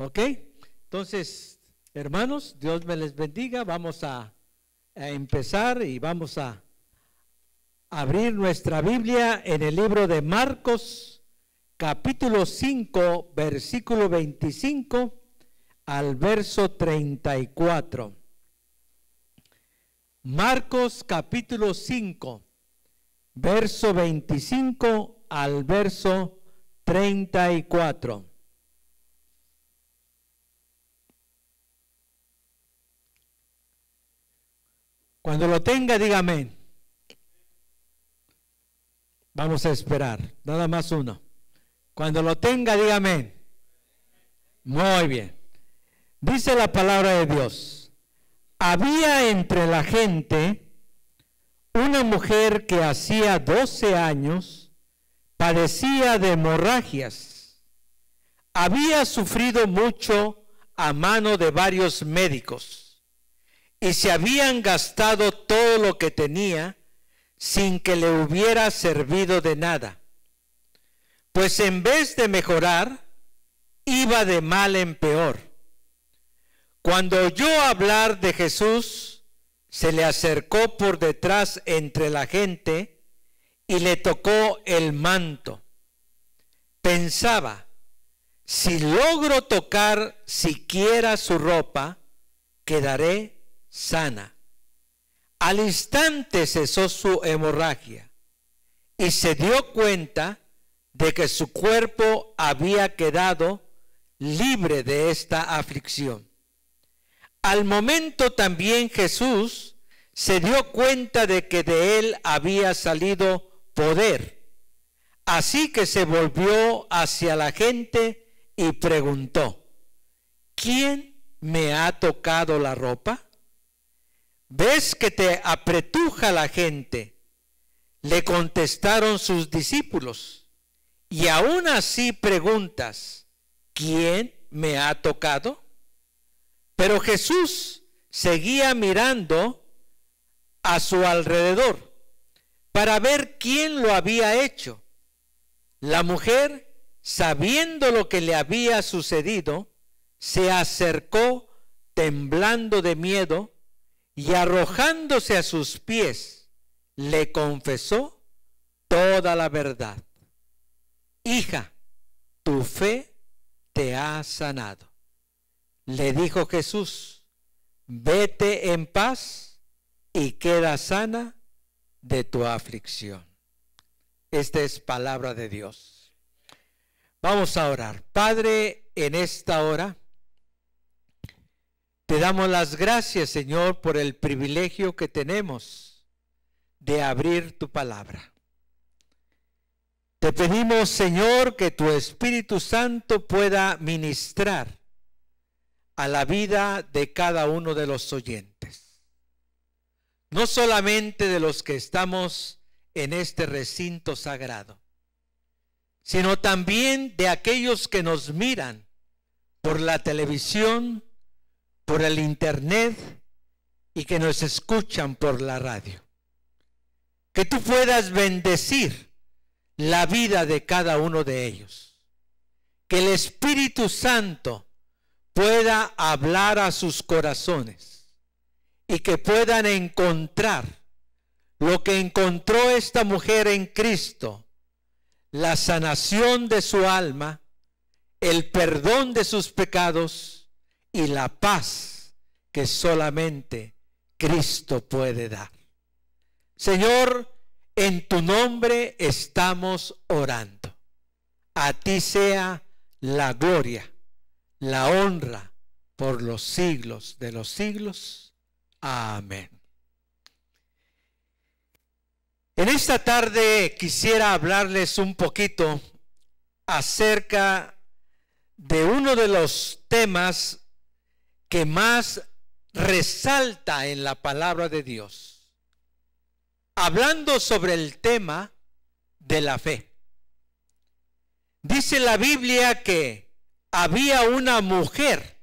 ¿Ok? Entonces, hermanos, Dios me les bendiga. Vamos a empezar y vamos a abrir nuestra Biblia en el libro de Marcos, capítulo 5, versículo 25 al verso 34. Marcos capítulo 5, verso 25 al verso 34. Cuando lo tenga, dígame. Vamos a esperar, nada más uno. Cuando lo tenga, dígame. Muy bien. Dice la palabra de Dios: había entre la gente una mujer que hacía 12 años padecía de hemorragias. Había sufrido mucho a mano de varios médicos y se habían gastado todo lo que tenía sin que le hubiera servido de nada. Pues en vez de mejorar, iba de mal en peor. Cuando oyó hablar de Jesús, se le acercó por detrás entre la gente y le tocó el manto. Pensaba: si logro tocar siquiera su ropa, quedaré sana. Al instante cesó su hemorragia y se dio cuenta de que su cuerpo había quedado libre de esta aflicción. Al momento también Jesús se dio cuenta de que de él había salido poder. Así que se volvió hacia la gente y preguntó: ¿quién me ha tocado la ropa? ¿Ves que te apretuja la gente? Le contestaron sus discípulos. Y aún así preguntas: ¿quién me ha tocado? Pero Jesús seguía mirando a su alrededor para ver quién lo había hecho. La mujer, sabiendo lo que le había sucedido, se acercó temblando de miedo y arrojándose a sus pies, le confesó toda la verdad. Hija, tu fe te ha sanado. Le dijo Jesús: vete en paz y queda sana de tu aflicción. Esta es palabra de Dios. Vamos a orar. Padre, en esta hora te damos las gracias, Señor, por el privilegio que tenemos de abrir tu palabra. Te pedimos, Señor, que tu Espíritu Santo pueda ministrar a la vida de cada uno de los oyentes. No solamente de los que estamos en este recinto sagrado, sino también de aquellos que nos miran por la televisión, por el internet y que nos escuchan por la radio. Que tú puedas bendecir la vida de cada uno de ellos. Que el Espíritu Santo pueda hablar a sus corazones y que puedan encontrar lo que encontró esta mujer en Cristo: la sanación de su alma, el perdón de sus pecados y la paz que solamente Cristo puede dar. Señor, en tu nombre estamos orando. A ti sea la gloria, la honra por los siglos de los siglos. Amén. En esta tarde quisiera hablarles un poquito acerca de uno de los temas que más resalta en la palabra de Dios, hablando sobre el tema de la fe. Dice la Biblia que había una mujer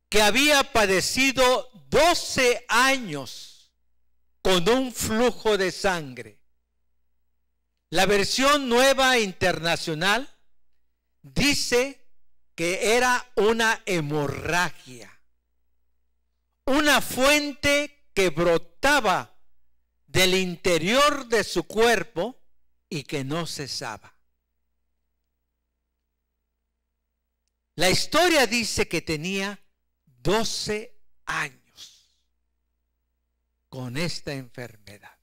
que había padecido 12 años con un flujo de sangre. La versión Nueva Internacional dice que era una hemorragia, una fuente que brotaba del interior de su cuerpo y que no cesaba. La historia dice que tenía 12 años con esta enfermedad.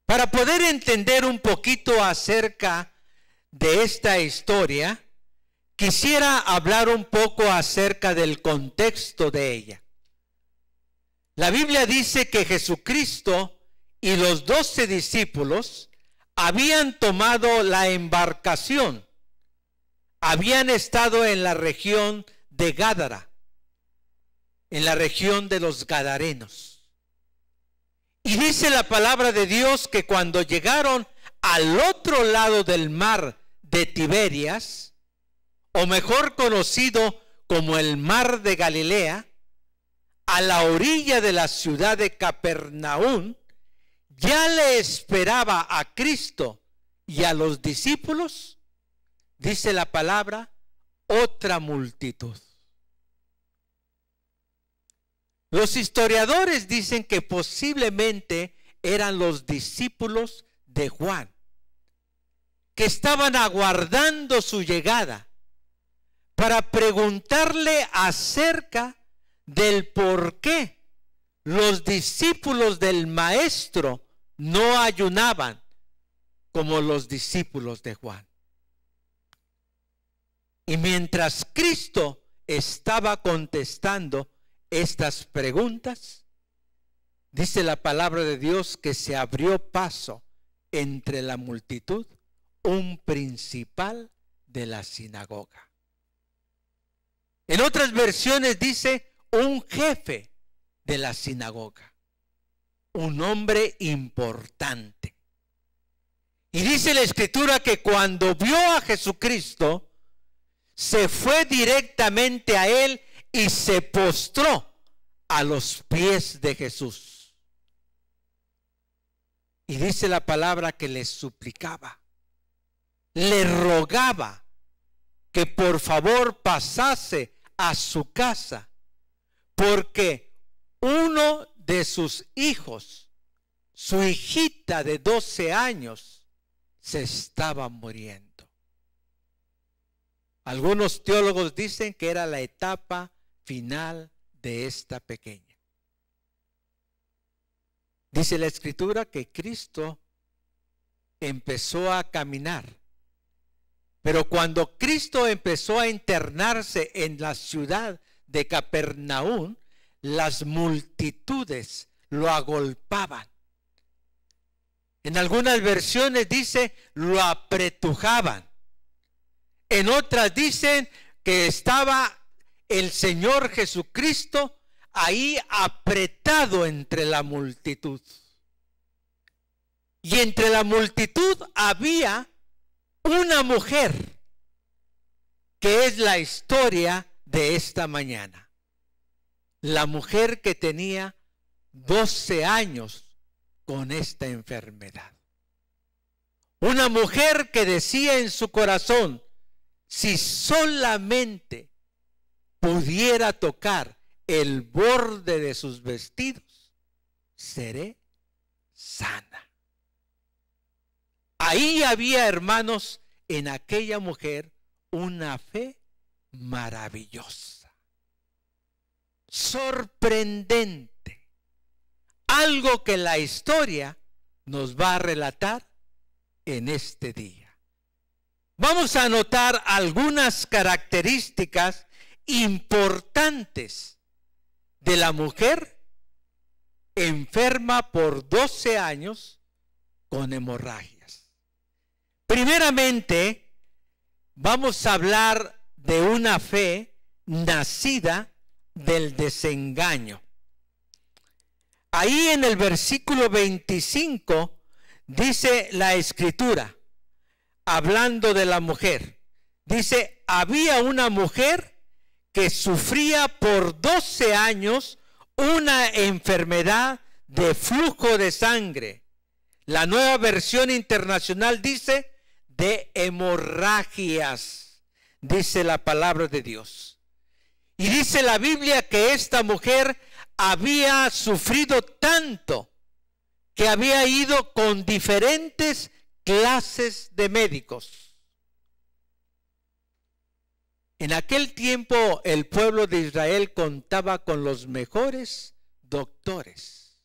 Para poder entender un poquito acerca de esta historia, quisiera hablar un poco acerca del contexto de ella. La Biblia dice que Jesucristo y los 12 discípulos habían tomado la embarcación. Habían estado en la región de Gádara, en la región de los Gadarenos. Y dice la palabra de Dios que cuando llegaron al otro lado del mar de Tiberias, o mejor conocido como el mar de Galilea, a la orilla de la ciudad de Capernaum, ya le esperaba a Cristo y a los discípulos, dice la palabra, otra multitud. Los historiadores dicen que posiblemente eran los discípulos de Juan, que estaban aguardando su llegada para preguntarle acerca del por qué los discípulos del Maestro no ayunaban como los discípulos de Juan. Y mientras Cristo estaba contestando estas preguntas, dice la palabra de Dios que se abrió paso entre la multitud un principal de la sinagoga. En otras versiones dice un jefe de la sinagoga, un hombre importante. Y dice la Escritura que cuando vio a Jesucristo, se fue directamente a él y se postró a los pies de Jesús. Y dice la palabra que le suplicaba, le rogaba que por favor pasase a su casa, porque uno de sus hijos, su hijita de 12 años, se estaba muriendo. Algunos teólogos dicen que era la etapa final de esta pequeña. Dice la Escritura que Cristo empezó a caminar, pero cuando Cristo empezó a internarse en la ciudad de Capernaum, las multitudes lo agolpaban. En algunas versiones dice lo apretujaban. En otras dicen que estaba el Señor Jesucristo ahí apretado entre la multitud. Y entre la multitud había una mujer, que es la historia de esta mañana. La mujer que tenía 12 años con esta enfermedad. Una mujer que decía en su corazón, si solamente pudiera tocar el borde de sus vestidos, seré sana. Ahí había, hermanos, en aquella mujer una fe maravillosa, sorprendente, algo que la historia nos va a relatar en este día. Vamos a notar algunas características importantes de la mujer enferma por 12 años con hemorragias. Primeramente, vamos a hablar de una fe nacida del desengaño. Ahí en el versículo 25 dice la Escritura, hablando de la mujer, dice, había una mujer que sufría por 12 años una enfermedad de flujo de sangre. La Nueva Versión Internacional dice de hemorragias, dice la palabra de Dios. Y dice la Biblia que esta mujer había sufrido tanto que había ido con diferentes clases de médicos. En aquel tiempo el pueblo de Israel contaba con los mejores doctores.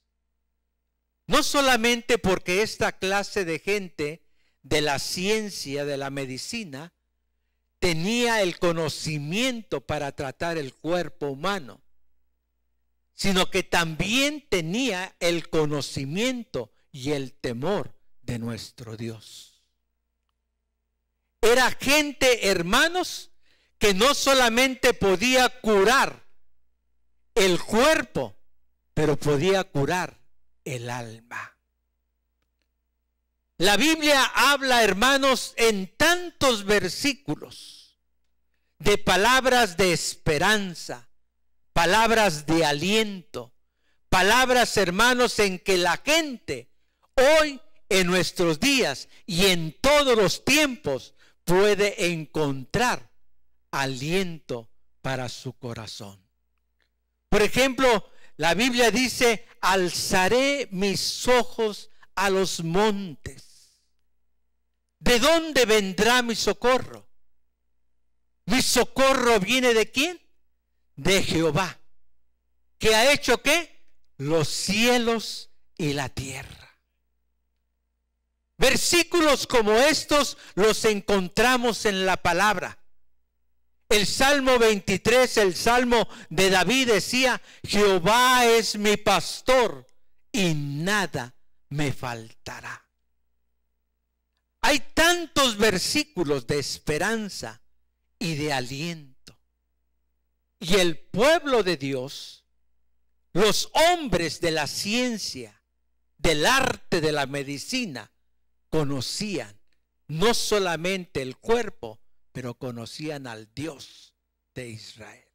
No solamente porque esta clase de gente de la ciencia, de la medicina, tenía el conocimiento para tratar el cuerpo humano, sino que también tenía el conocimiento y el temor de nuestro Dios. Era gente, hermanos, que no solamente podía curar el cuerpo, pero podía curar el alma. La Biblia habla, hermanos, en tantos versículos de palabras de esperanza, palabras de aliento, palabras, hermanos, en que la gente hoy, en nuestros días y en todos los tiempos, puede encontrar aliento para su corazón. Por ejemplo, la Biblia dice: alzaré mis ojos a los montes. ¿De dónde vendrá mi socorro? Mi socorro viene ¿de quién? De Jehová, que ha hecho ¿qué? Los cielos y la tierra. Versículos como estos los encontramos en la palabra. El Salmo 23, el Salmo de David decía: Jehová es mi pastor y nada me faltará. Hay tantos versículos de esperanza y de aliento. Y el pueblo de Dios, los hombres de la ciencia, del arte, de la medicina, conocían no solamente el cuerpo, pero conocían al Dios de Israel.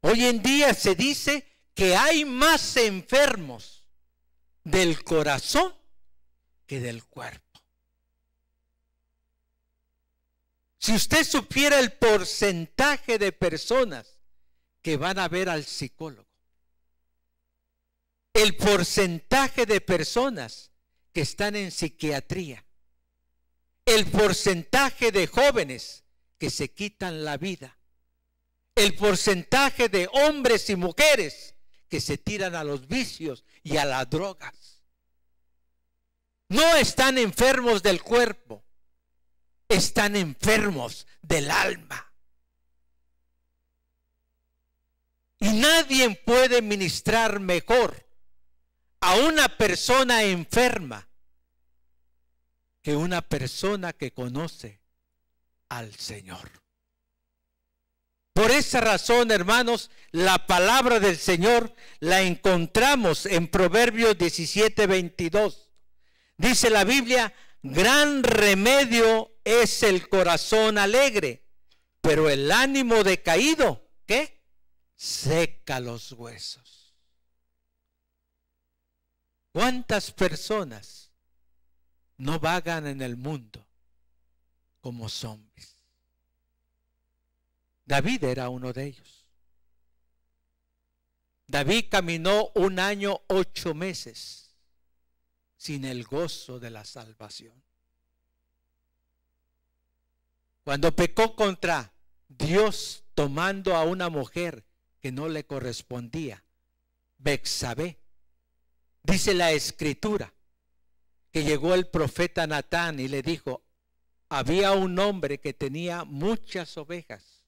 Hoy en día se dice que hay más enfermos del corazón que del cuerpo. Si usted supiera el porcentaje de personas que van a ver al psicólogo, el porcentaje de personas que están en psiquiatría, el porcentaje de jóvenes que se quitan la vida, el porcentaje de hombres y mujeres que se tiran a los vicios y a las drogas. No están enfermos del cuerpo, están enfermos del alma. Y nadie puede ministrar mejor a una persona enferma que una persona que conoce al Señor. Por esa razón, hermanos, la palabra del Señor la encontramos en Proverbios 17:22. Dice la Biblia: gran remedio es el corazón alegre, pero el ánimo decaído, ¿qué? Seca los huesos. ¿Cuántas personas no vagan en el mundo como zombies? David era uno de ellos. David caminó 1 año 8 meses sin el gozo de la salvación. Cuando pecó contra Dios tomando a una mujer que no le correspondía, Betsabé, dice la Escritura que llegó el profeta Natán y le dijo: había un hombre que tenía muchas ovejas,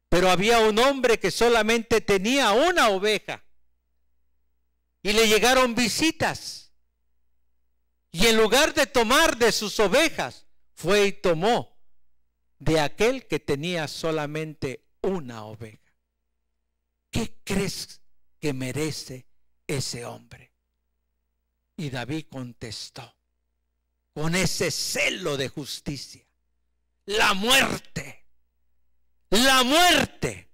pero había un hombre que solamente tenía una oveja, y le llegaron visitas. Y en lugar de tomar de sus ovejas, fue y tomó de aquel que tenía solamente una oveja. ¿Qué crees que merece ese hombre? Y David contestó con ese celo de justicia: la muerte, la muerte,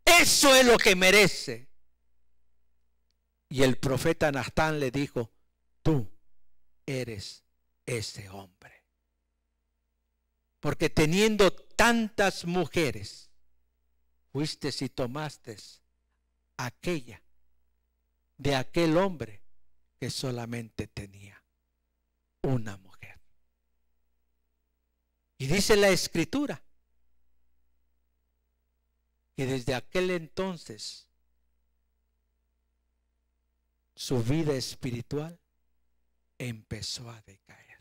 eso es lo que merece. Y el profeta Natán le dijo: tú eres ese hombre. porque teniendo tantas mujeres, fuiste y tomaste aquella de aquel hombre que solamente tenía una mujer. Y dice la Escritura que desde aquel entonces su vida espiritual empezó a decaer.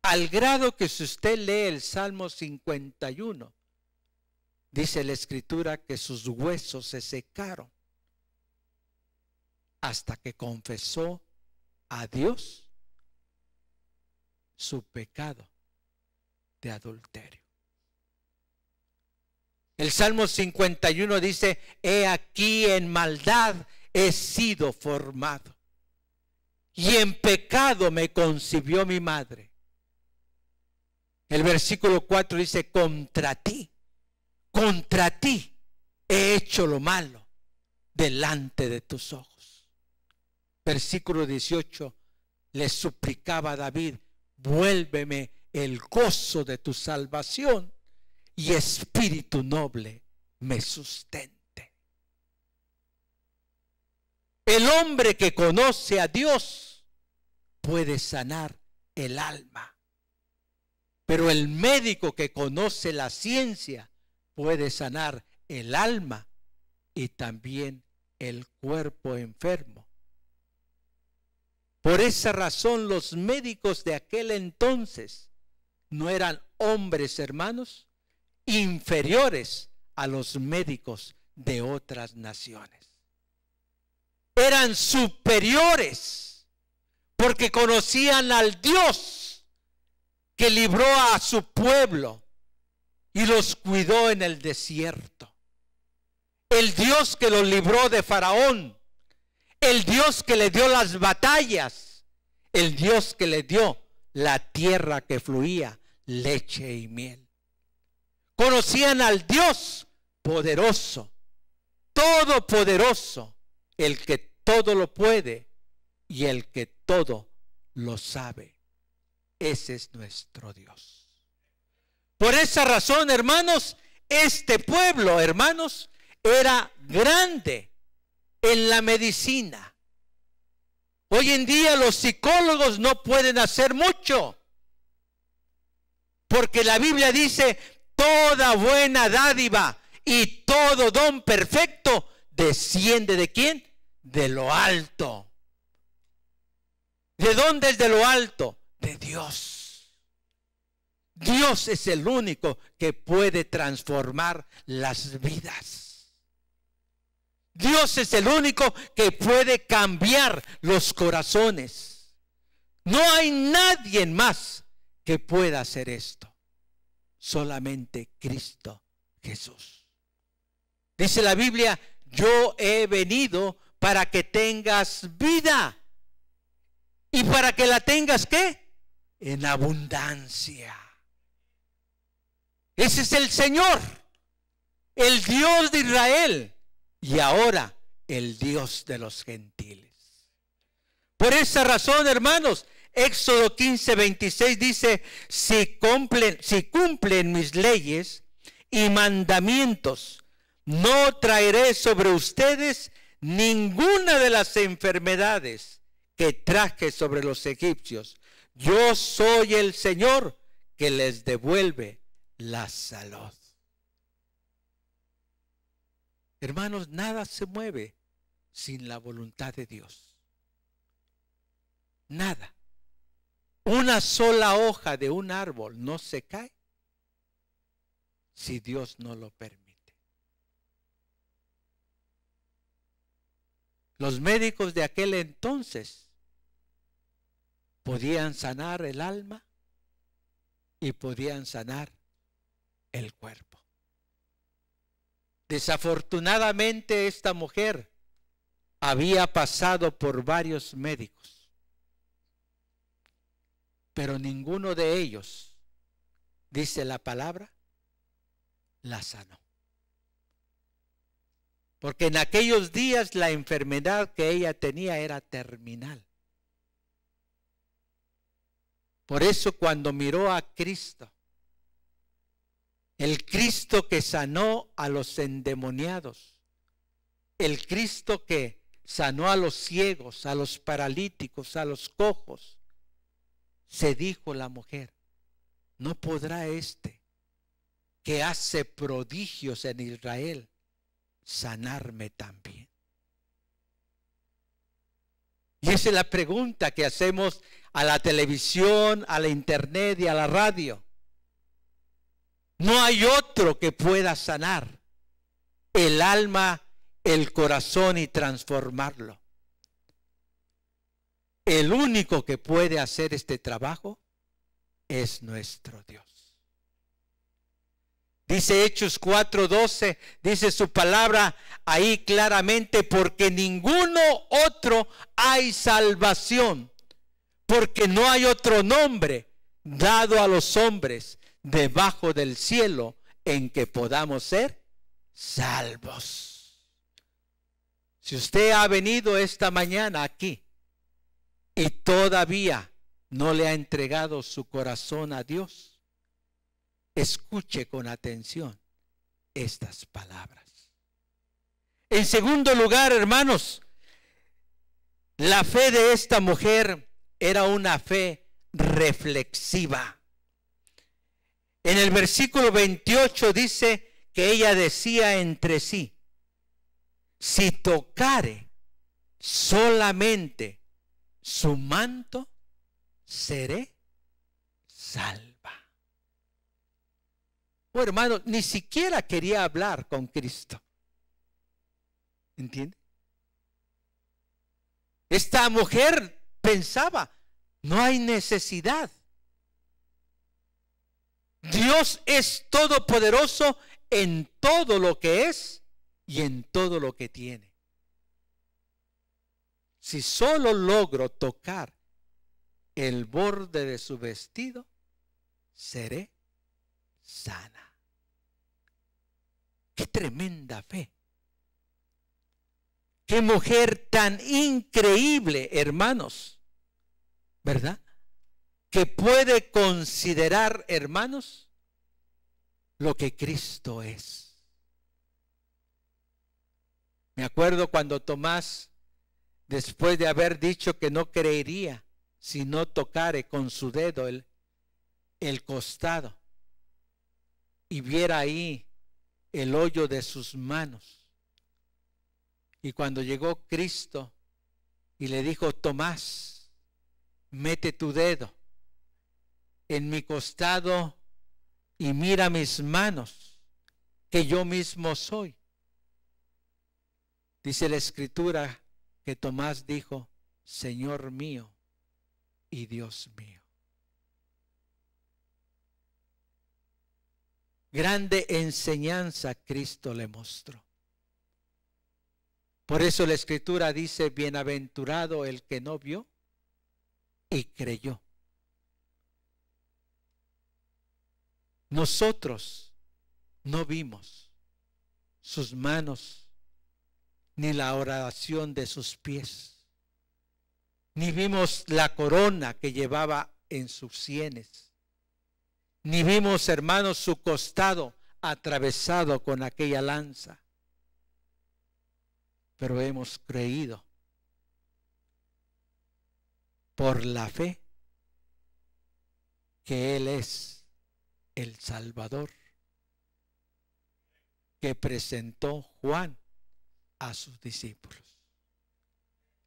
Al grado que si usted lee el Salmo 51, dice la Escritura que sus huesos se secaron hasta que confesó a Dios su pecado de adulterio. El Salmo 51 dice: he aquí en maldad he sido formado, y en pecado me concibió mi madre. El versículo 4 dice: contra ti he hecho lo malo delante de tus ojos. Versículo 18, le suplicaba a David: vuélveme el gozo de tu salvación, y espíritu noble me sustente. El hombre que conoce a Dios puede sanar el alma, pero el médico que conoce la ciencia puede sanar el alma y también el cuerpo enfermo. Por esa razón los médicos de aquel entonces no eran hombres, hermanos, inferiores a los médicos de otras naciones. Eran superiores porque conocían al Dios que libró a su pueblo y los cuidó en el desierto. El Dios que los libró de Faraón, el Dios que le dio las batallas, el Dios que le dio la tierra que fluía leche y miel. Conocían al Dios poderoso, todopoderoso, el que todo lo puede y el que todo lo sabe. Ese es nuestro Dios. Por esa razón, hermanos, este pueblo, hermanos, era grande en la medicina. Hoy en día los psicólogos no pueden hacer mucho, porque la Biblia dice: toda buena dádiva y todo don perfecto desciende ¿de quién? De lo alto. ¿De dónde es de lo alto? De Dios. Dios es el único que puede transformar las vidas. Dios es el único que puede cambiar los corazones. No hay nadie más que pueda hacer esto. Solamente Cristo Jesús. Dice la Biblia: yo he venido para que tengas vida. ¿Y para que la tengas qué? En abundancia. Ese es el Señor, el Dios de Israel, y ahora el Dios de los gentiles. Por esa razón, hermanos, Éxodo 15:26 dice: si cumplen mis leyes y mandamientos, no traeré sobre ustedes ninguna de las enfermedades que traje sobre los egipcios. Yo soy el Señor que les devuelve la salud. Hermanos, nada se mueve sin la voluntad de Dios. Nada. Una sola hoja de un árbol no se cae si Dios no lo permite. Los médicos de aquel entonces podían sanar el alma y podían sanar el cuerpo. Desafortunadamente, esta mujer había pasado por varios médicos, pero ninguno de ellos, dice la palabra, la sanó. Porque en aquellos días la enfermedad que ella tenía era terminal. Por eso cuando miró a Cristo, el Cristo que sanó a los endemoniados, el Cristo que sanó a los ciegos, a los paralíticos, a los cojos, se dijo la mujer, ¿no podrá este que hace prodigios en Israel sanarme también? Y esa es la pregunta que hacemos a la televisión, a la internet y a la radio. No hay otro que pueda sanar el alma, el corazón y transformarlo. El único que puede hacer este trabajo es nuestro Dios. Dice Hechos 4:12, dice su palabra ahí claramente, porque ninguno otro hay salvación, porque no hay otro nombre dado a los hombres debajo del cielo en que podamos ser salvos. Si usted ha venido esta mañana aquí y todavía no le ha entregado su corazón a Dios, escuche con atención estas palabras. En segundo lugar, hermanos, la fe de esta mujer era una fe reflexiva. En el versículo 28 dice que ella decía entre sí, si tocare solamente su manto, seré salva. Oh, hermano, ni siquiera quería hablar con Cristo. ¿Entiende? Esta mujer pensaba, no hay necesidad. Dios es todopoderoso en todo lo que es y en todo lo que tiene. Si solo logro tocar el borde de su vestido, seré sana. Qué tremenda fe. Qué mujer tan increíble, hermanos, ¿verdad? Que puede considerar, hermanos, lo que Cristo es. Me acuerdo cuando Tomás, después de haber dicho que no creería si no tocare con su dedo el costado y viera ahí el hoyo de sus manos. Y cuando llegó Cristo y le dijo, Tomás, mete tu dedo en mi costado y mira mis manos, que yo mismo soy. Dice la Escritura que Tomás dijo, Señor mío y Dios mío. Grande enseñanza Cristo le mostró. Por eso la Escritura dice, bienaventurado el que no vio y creyó. Nosotros no vimos sus manos, ni la oración de sus pies, ni vimos la corona que llevaba en sus sienes, ni vimos, hermanos, su costado atravesado con aquella lanza. Pero hemos creído por la fe que Él es el Salvador que presentó Juan a sus discípulos.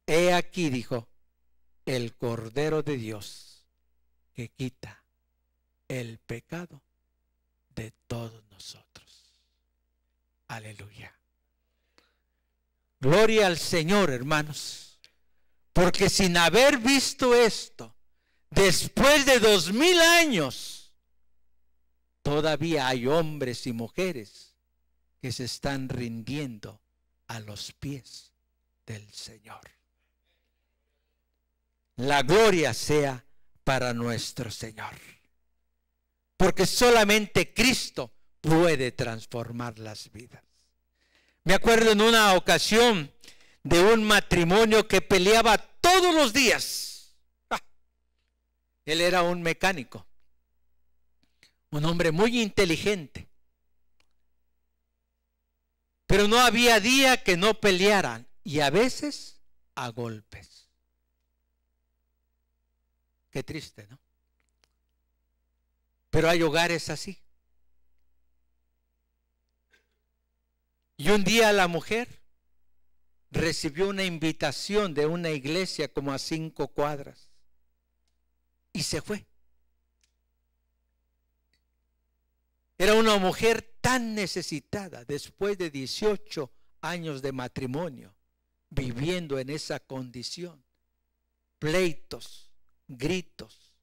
He aquí, dijo, el Cordero de Dios que quita el pecado de todos nosotros. Aleluya. Gloria al Señor, hermanos, porque sin haber visto esto, después de 2000 años, todavía hay hombres y mujeres que se están rindiendo a los pies del Señor. La gloria sea para nuestro Señor, porque solamente Cristo puede transformar las vidas. Me acuerdo en una ocasión de un matrimonio que peleaba todos los días. Él era un mecánico, un hombre muy inteligente. Pero no había día que no pelearan, y a veces a golpes. Qué triste, ¿no? Pero hay hogares así. Y un día la mujer recibió una invitación de una iglesia como a 5 cuadras y se fue. Era una mujer tan necesitada después de 18 años de matrimonio, viviendo en esa condición. Pleitos, gritos,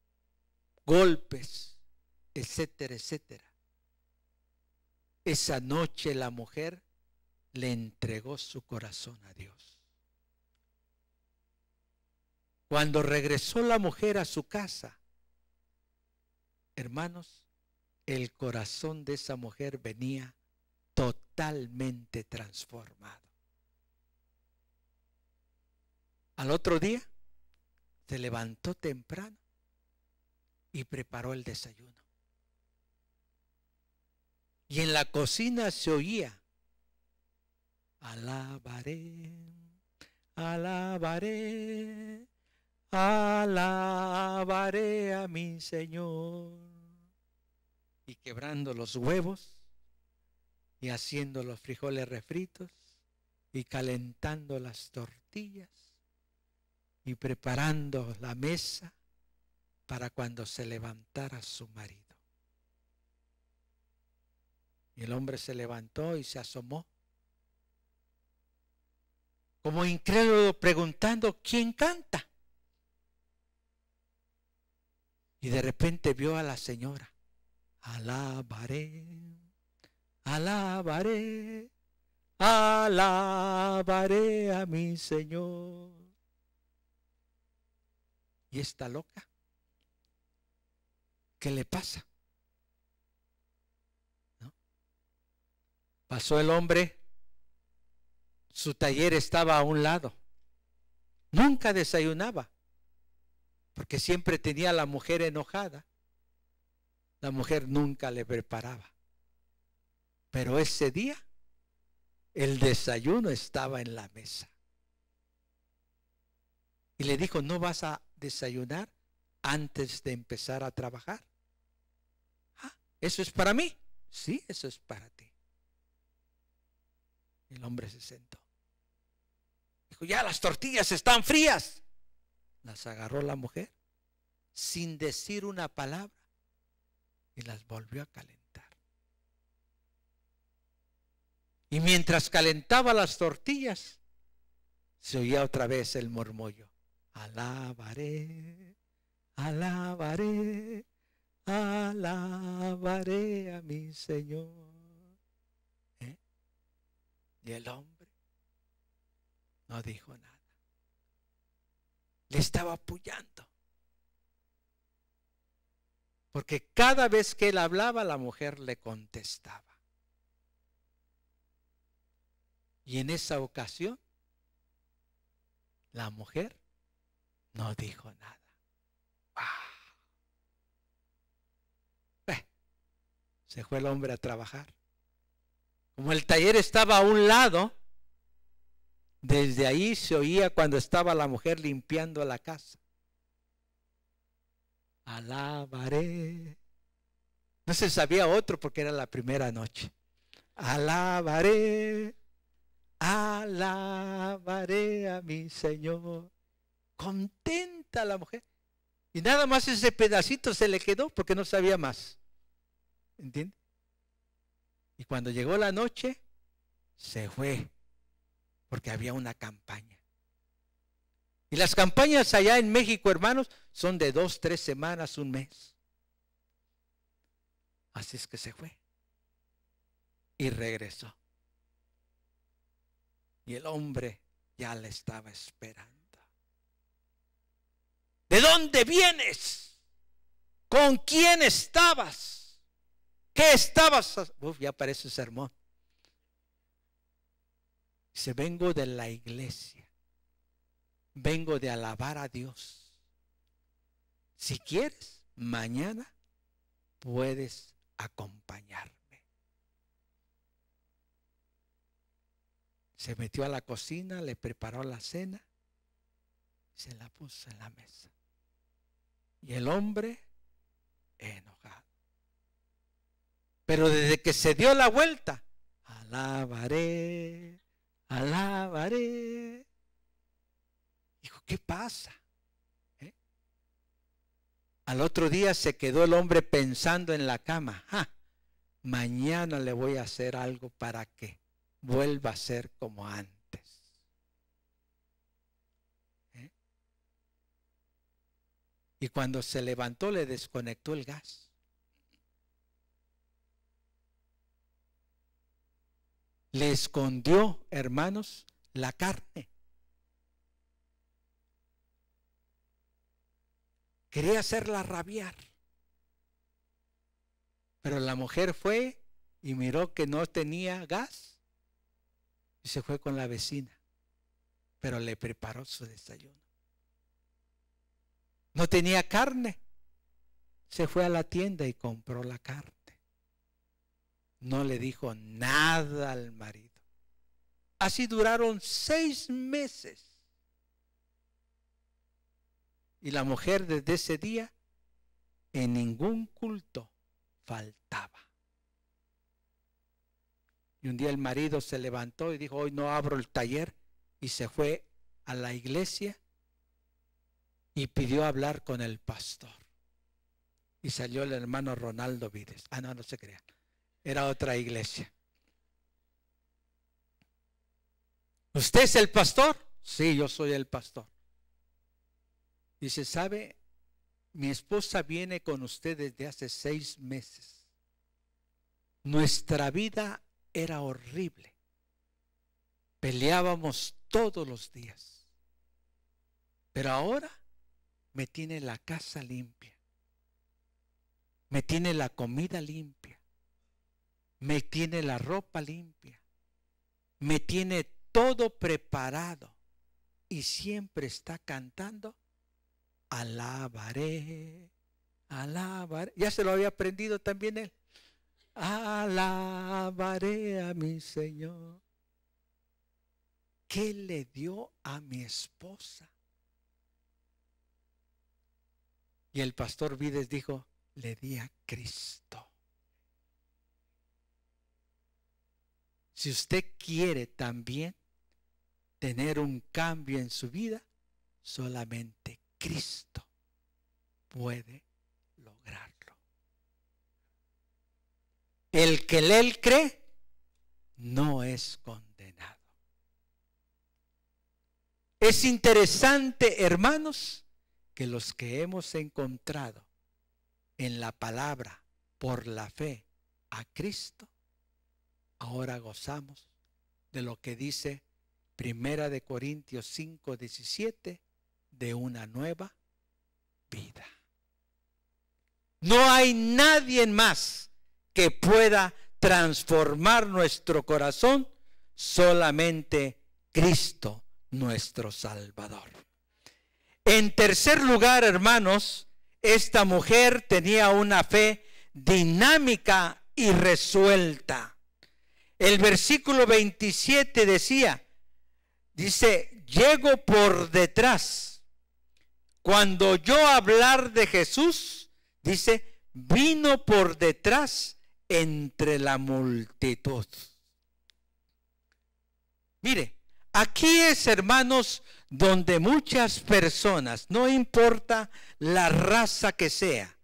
golpes, etcétera, etcétera. Esa noche la mujer le entregó su corazón a Dios. Cuando regresó la mujer a su casa, hermanos, el corazón de esa mujer venía totalmente transformado. Al otro día se levantó temprano y preparó el desayuno. Y en la cocina se oía: alabaré, alabaré, alabaré a mi Señor. Y quebrando los huevos y haciendo los frijoles refritos y calentando las tortillas y preparando la mesa para cuando se levantara su marido. Y el hombre se levantó y se asomó, como incrédulo, preguntando: ¿quién canta? Y de repente vio a la señora: alabaré, alabaré, alabaré a mi Señor. ¿Y esta loca? ¿Qué le pasa? ¿No? Pasó el hombre, su taller estaba a un lado. Nunca desayunaba, porque siempre tenía a la mujer enojada. La mujer nunca le preparaba. Pero ese día el desayuno estaba en la mesa. Y le dijo: ¿no vas a desayunar antes de empezar a trabajar? Ah, ¿eso es para mí? Sí, eso es para ti. El hombre se sentó. Dijo: ya las tortillas están frías. Las agarró la mujer sin decir una palabra y las volvió a calentar. Y mientras calentaba las tortillas, se oía otra vez el murmullo: alabaré, alabaré, alabaré a mi Señor. Y el hombre no dijo nada. Le estaba apoyando. Porque cada vez que él hablaba, la mujer le contestaba. Y en esa ocasión, la mujer no dijo nada. Se fue el hombre a trabajar. Como el taller estaba a un lado, desde ahí se oía cuando estaba la mujer limpiando la casa: alabaré. No se sabía otro porque era la primera noche. Alabaré, alabaré a mi Señor. Contenta la mujer. Y nada más ese pedacito se le quedó porque no sabía más. ¿Entiende? Y cuando llegó la noche, se fue porque había una campaña. Y las campañas allá en México, hermanos, son de 2, 3 semanas, un mes. Así es que se fue y regresó. Y el hombre ya le estaba esperando. ¿De dónde vienes? ¿Con quién estabas? ¿Qué estabas? Uf, ya parece sermón. Dice: vengo de la iglesia. Vengo de alabar a Dios. si quieres, mañana puedes acompañarme. Se metió a la cocina, le preparó la cena, se la puso en la mesa. Y el hombre enojado. Pero desde que se dio la vuelta, alabaré, alabaré. Dijo, ¿qué pasa? Al otro día se quedó el hombre pensando en la cama. Mañana le voy a hacer algo para que vuelva a ser como antes. Y cuando se levantó le desconectó el gas. Le escondió, hermanos, la carne. Quería hacerla rabiar. Pero la mujer fue y miró que no tenía gas y se fue con la vecina. Pero le preparó su desayuno. No tenía carne. Se fue a la tienda y compró la carne. No le dijo nada al marido. Así duraron 6 meses. Y la mujer desde ese día en ningún culto faltaba. Y un día el marido se levantó y dijo, hoy no abro el taller, y se fue a la iglesia y pidió hablar con el pastor. Y salió el hermano Ronaldo Vides. No se crean. Era otra iglesia. ¿Usted es el pastor? Sí, yo soy el pastor. Dice, ¿sabe? Mi esposa viene con usted desde hace 6 meses. Nuestra vida era horrible. Peleábamos todos los días. Pero ahora me tiene la casa limpia. Me tiene la comida limpia. Me tiene la ropa limpia. Me tiene todo preparado. Y siempre está cantando. Alabaré, alabaré. Ya se lo había aprendido también él. Alabaré a mi Señor. ¿Qué le dio a mi esposa? Y el pastor Vides dijo, le di a Cristo. Si usted quiere también tener un cambio en su vida, solamente Cristo puede lograrlo. El que en él cree no es condenado. Es interesante, hermanos, que los que hemos encontrado en la palabra por la fe a Cristo, ahora gozamos de lo que dice 1 de Corintios 5:17, de una nueva vida. No hay nadie más que pueda transformar nuestro corazón, solamente Cristo nuestro Salvador. En tercer lugar, hermanos, esta mujer tenía una fe dinámica y resuelta. El versículo 27 dice, llego por detrás. Cuando oyó hablar de Jesús, dice, vino por detrás entre la multitud. Mire, aquí es, hermanos, donde muchas personas, no importa la raza que sea,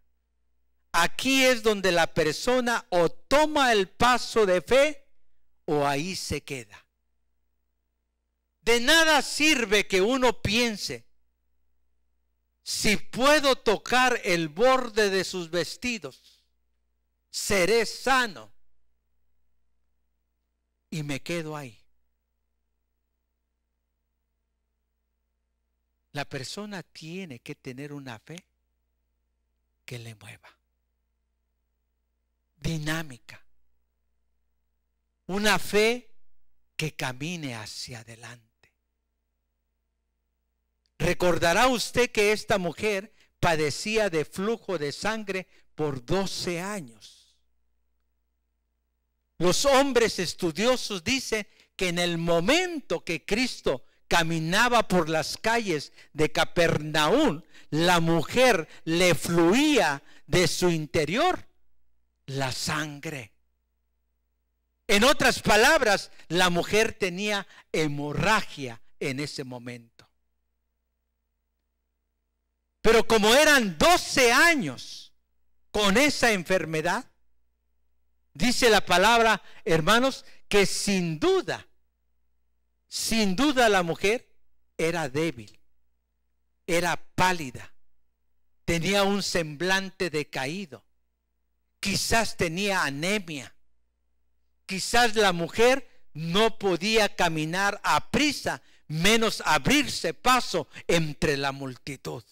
aquí es donde la persona o toma el paso de fe o ahí se queda. De nada sirve que uno piense, si puedo tocar el borde de sus vestidos, seré sano. Y me quedo ahí. La persona tiene que tener una fe que le mueva. Dinámica. Una fe que camine hacia adelante. Recordará usted que esta mujer padecía de flujo de sangre por 12 años. Los hombres estudiosos dicen que en el momento que Cristo caminaba por las calles de Capernaum, la mujer le fluía de su interior la sangre. En otras palabras, la mujer tenía hemorragia en ese momento. Pero como eran 12 años con esa enfermedad, dice la palabra, hermanos, que sin duda la mujer era débil, era pálida, tenía un semblante decaído, quizás tenía anemia, quizás la mujer no podía caminar a prisa, menos abrirse paso entre la multitud.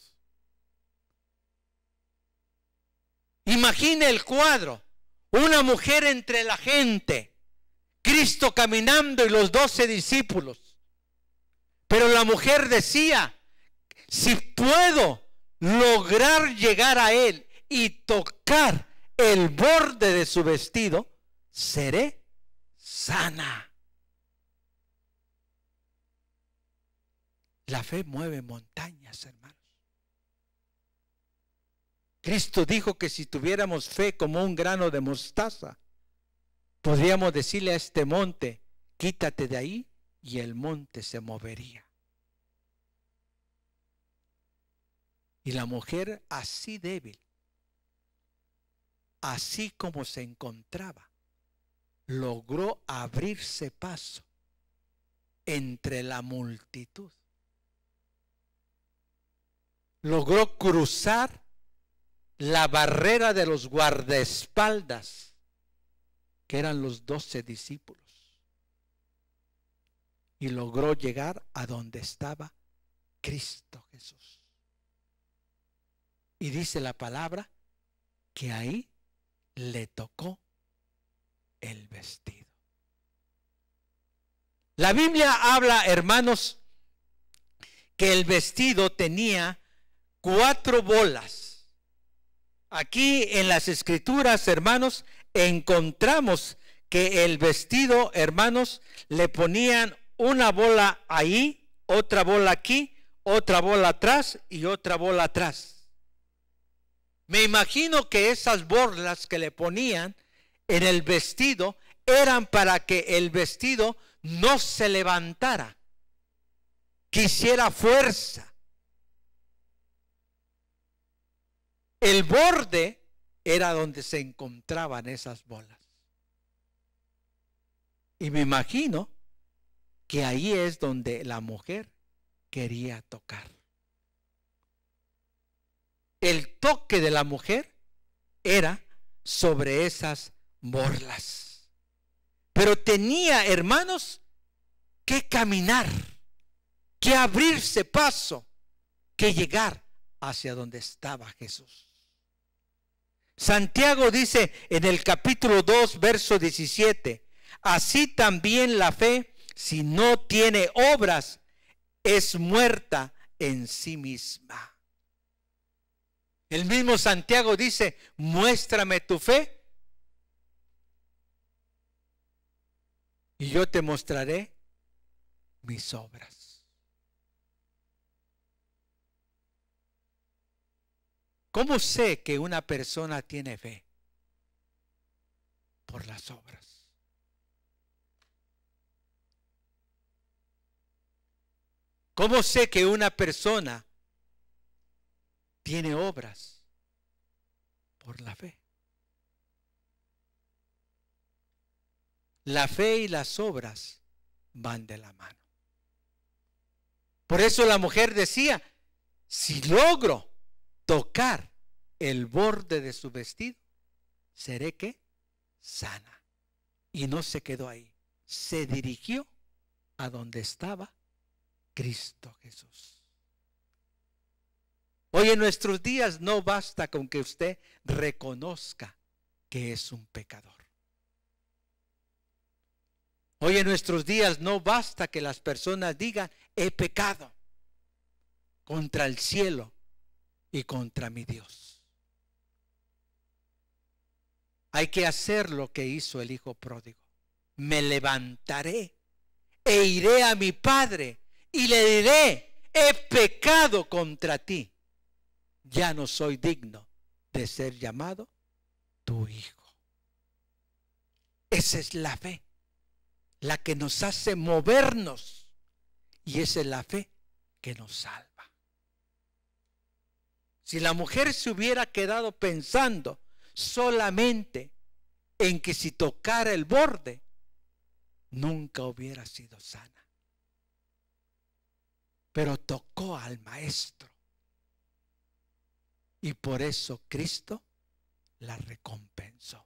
Imagine el cuadro, una mujer entre la gente, Cristo caminando y los 12 discípulos. Pero la mujer decía, si puedo lograr llegar a Él y tocar el borde de su vestido, seré sana. La fe mueve montañas, hermanos. Cristo dijo que si tuviéramos fe como un grano de mostaza, podríamos decirle a este monte, quítate de ahí, y el monte se movería. Y la mujer así débil, así como se encontraba, logró abrirse paso entre la multitud. Logró cruzar la barrera de los guardaespaldas, que eran los 12 discípulos, y logró llegar a donde estaba Cristo Jesús. Y dice la palabra que ahí le tocó el vestido. La Biblia habla, hermanos, que el vestido tenía 4 bolas. Aquí en las Escrituras, hermanos, encontramos que el vestido, hermanos, le ponían una bola ahí, otra bola aquí, otra bola atrás y otra bola atrás. Me imagino que esas bolas que le ponían en el vestido eran para que el vestido no se levantara, que hiciera fuerza. El borde era donde se encontraban esas bolas. Y me imagino que ahí es donde la mujer quería tocar. El toque de la mujer era sobre esas borlas. Pero tenía, hermanos, que caminar, que abrirse paso, que llegar hacia donde estaba Jesús. Santiago dice en el capítulo 2, verso 17, así también la fe, si no tiene obras, es muerta en sí misma. El mismo Santiago dice, muéstrame tu fe y yo te mostraré mis obras. ¿Cómo sé que una persona tiene fe? Por las obras. ¿Cómo sé que una persona tiene obras? Por la fe. La fe y las obras van de la mano. Por eso la mujer decía, si logro tocar el borde de su vestido, seré ¿qué? Sana. Y no se quedó ahí. Se dirigió a donde estaba Cristo Jesús. Hoy en nuestros días no basta con que usted reconozca que es un pecador. Hoy en nuestros días no basta que las personas digan, he pecado contra el cielo, y contra mi Dios. Hay que hacer lo que hizo el hijo pródigo. Me levantaré e iré a mi padre y le diré: he pecado contra ti. Ya no soy digno de ser llamado tu hijo. Esa es la fe, la que nos hace movernos, y esa es la fe que nos salva. Si la mujer se hubiera quedado pensando solamente en que si tocara el borde, nunca hubiera sido sana. Pero tocó al maestro, y por eso Cristo la recompensó.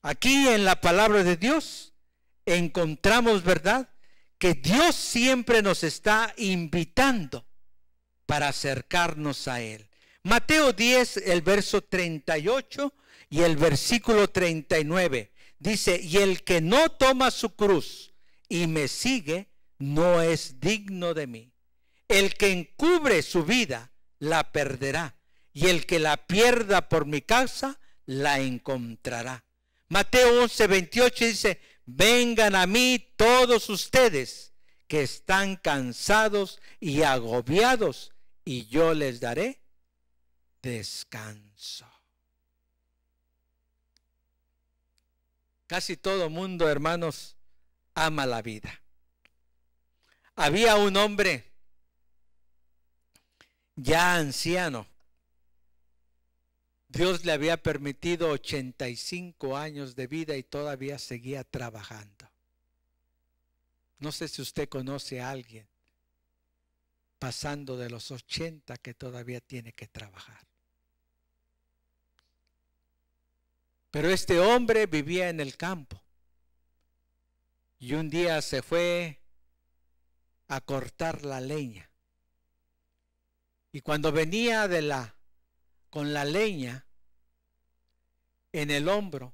Aquí en la palabra de Dios encontramos, ¿verdad?, que Dios siempre nos está invitando para acercarnos a Él. Mateo 10, el verso 38 y el versículo 39, dice: y el que no toma su cruz y me sigue, no es digno de mí. El que encubre su vida, la perderá, y el que la pierda por mi causa, la encontrará. Mateo 11, 28 dice: vengan a mí todos ustedes que están cansados y agobiados, y yo les daré descanso. Casi todo mundo, hermanos, ama la vida. Había un hombre ya anciano. Dios le había permitido 85 años de vida y todavía seguía trabajando. No sé si usted conoce a alguien pasando de los 80 que todavía tiene que trabajar. Pero este hombre vivía en el campo y un día se fue a cortar la leña. Y cuando venía con la leña en el hombro,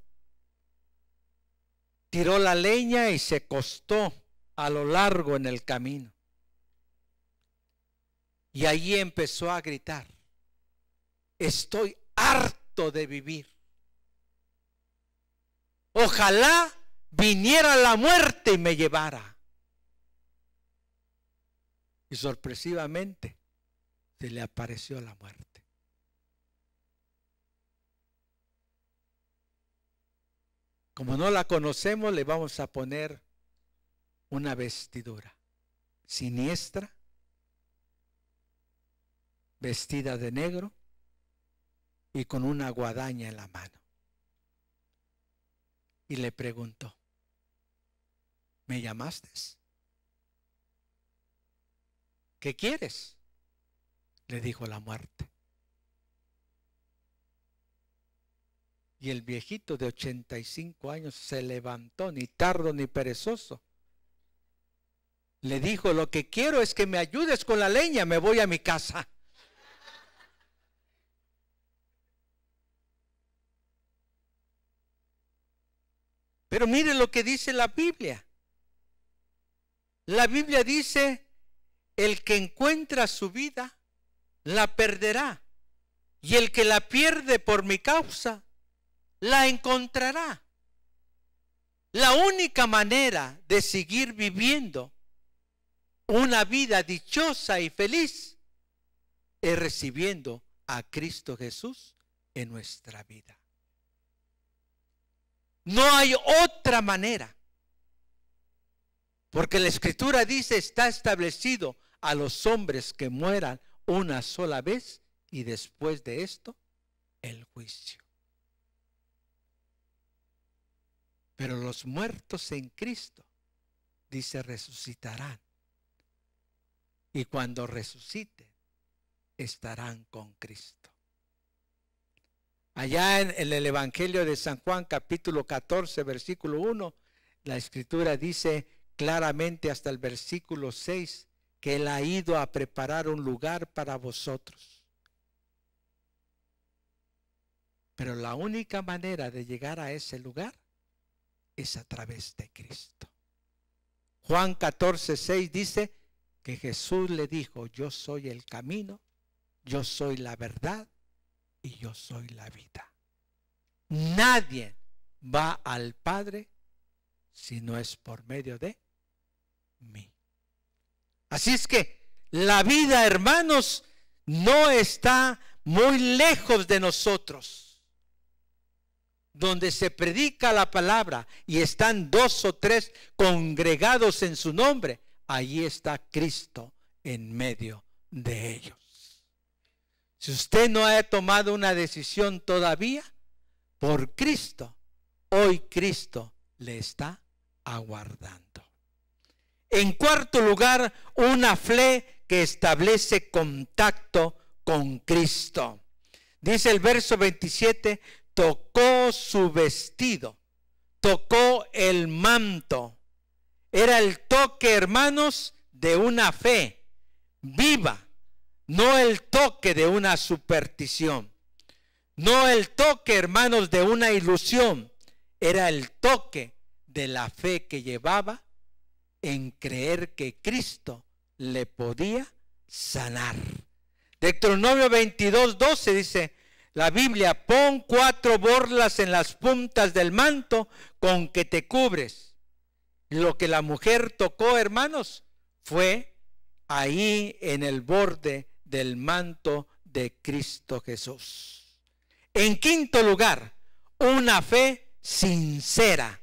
tiró la leña y se acostó a lo largo en el camino. Y allí empezó a gritar: estoy harto de vivir. Ojalá viniera la muerte y me llevara. Y sorpresivamente se le apareció la muerte. Como no la conocemos, le vamos a poner una vestidura siniestra, vestida de negro y con una guadaña en la mano. Y le preguntó: ¿me llamaste? ¿Qué quieres?, le dijo la muerte. Y el viejito de 85 años se levantó, ni tardo ni perezoso. Le dijo: lo que quiero es que me ayudes con la leña, me voy a mi casa. Pero mire lo que dice la Biblia. La Biblia dice: el que encuentra su vida, la perderá. Y el que la pierde por mi causa, la encontrará. La única manera de seguir viviendo una vida dichosa y feliz es recibiendo a Cristo Jesús en nuestra vida. No hay otra manera. Porque la Escritura dice: está establecido a los hombres que mueran una sola vez y después de esto el juicio. Pero los muertos en Cristo, dice, resucitarán. Y cuando resuciten, estarán con Cristo. Allá en el Evangelio de San Juan, capítulo 14, versículo 1, la Escritura dice claramente hasta el versículo 6 que Él ha ido a preparar un lugar para vosotros. Pero la única manera de llegar a ese lugar es a través de Cristo. Juan 14, 6 dice: que Jesús le dijo: yo soy el camino, yo soy la verdad y yo soy la vida. Nadie va al Padre si no es por medio de mí. Así es que la vida, hermanos, no está muy lejos de nosotros. Donde se predica la palabra y están 2 o 3 congregados en su nombre, allí está Cristo en medio de ellos. Si usted no ha tomado una decisión todavía por Cristo, hoy Cristo le está aguardando. En cuarto lugar, una fe que establece contacto con Cristo. Dice el verso 27, tocó su vestido, tocó el manto. Era el toque, hermanos, de una fe viva, no el toque de una superstición, no el toque, hermanos, de una ilusión. Era el toque de la fe que llevaba en creer que Cristo le podía sanar. Deuteronomio 22:12 dice la Biblia: pon 4 borlas en las puntas del manto con que te cubres. Lo que la mujer tocó, hermanos, fue ahí en el borde del manto de Cristo Jesús. En quinto lugar, una fe sincera.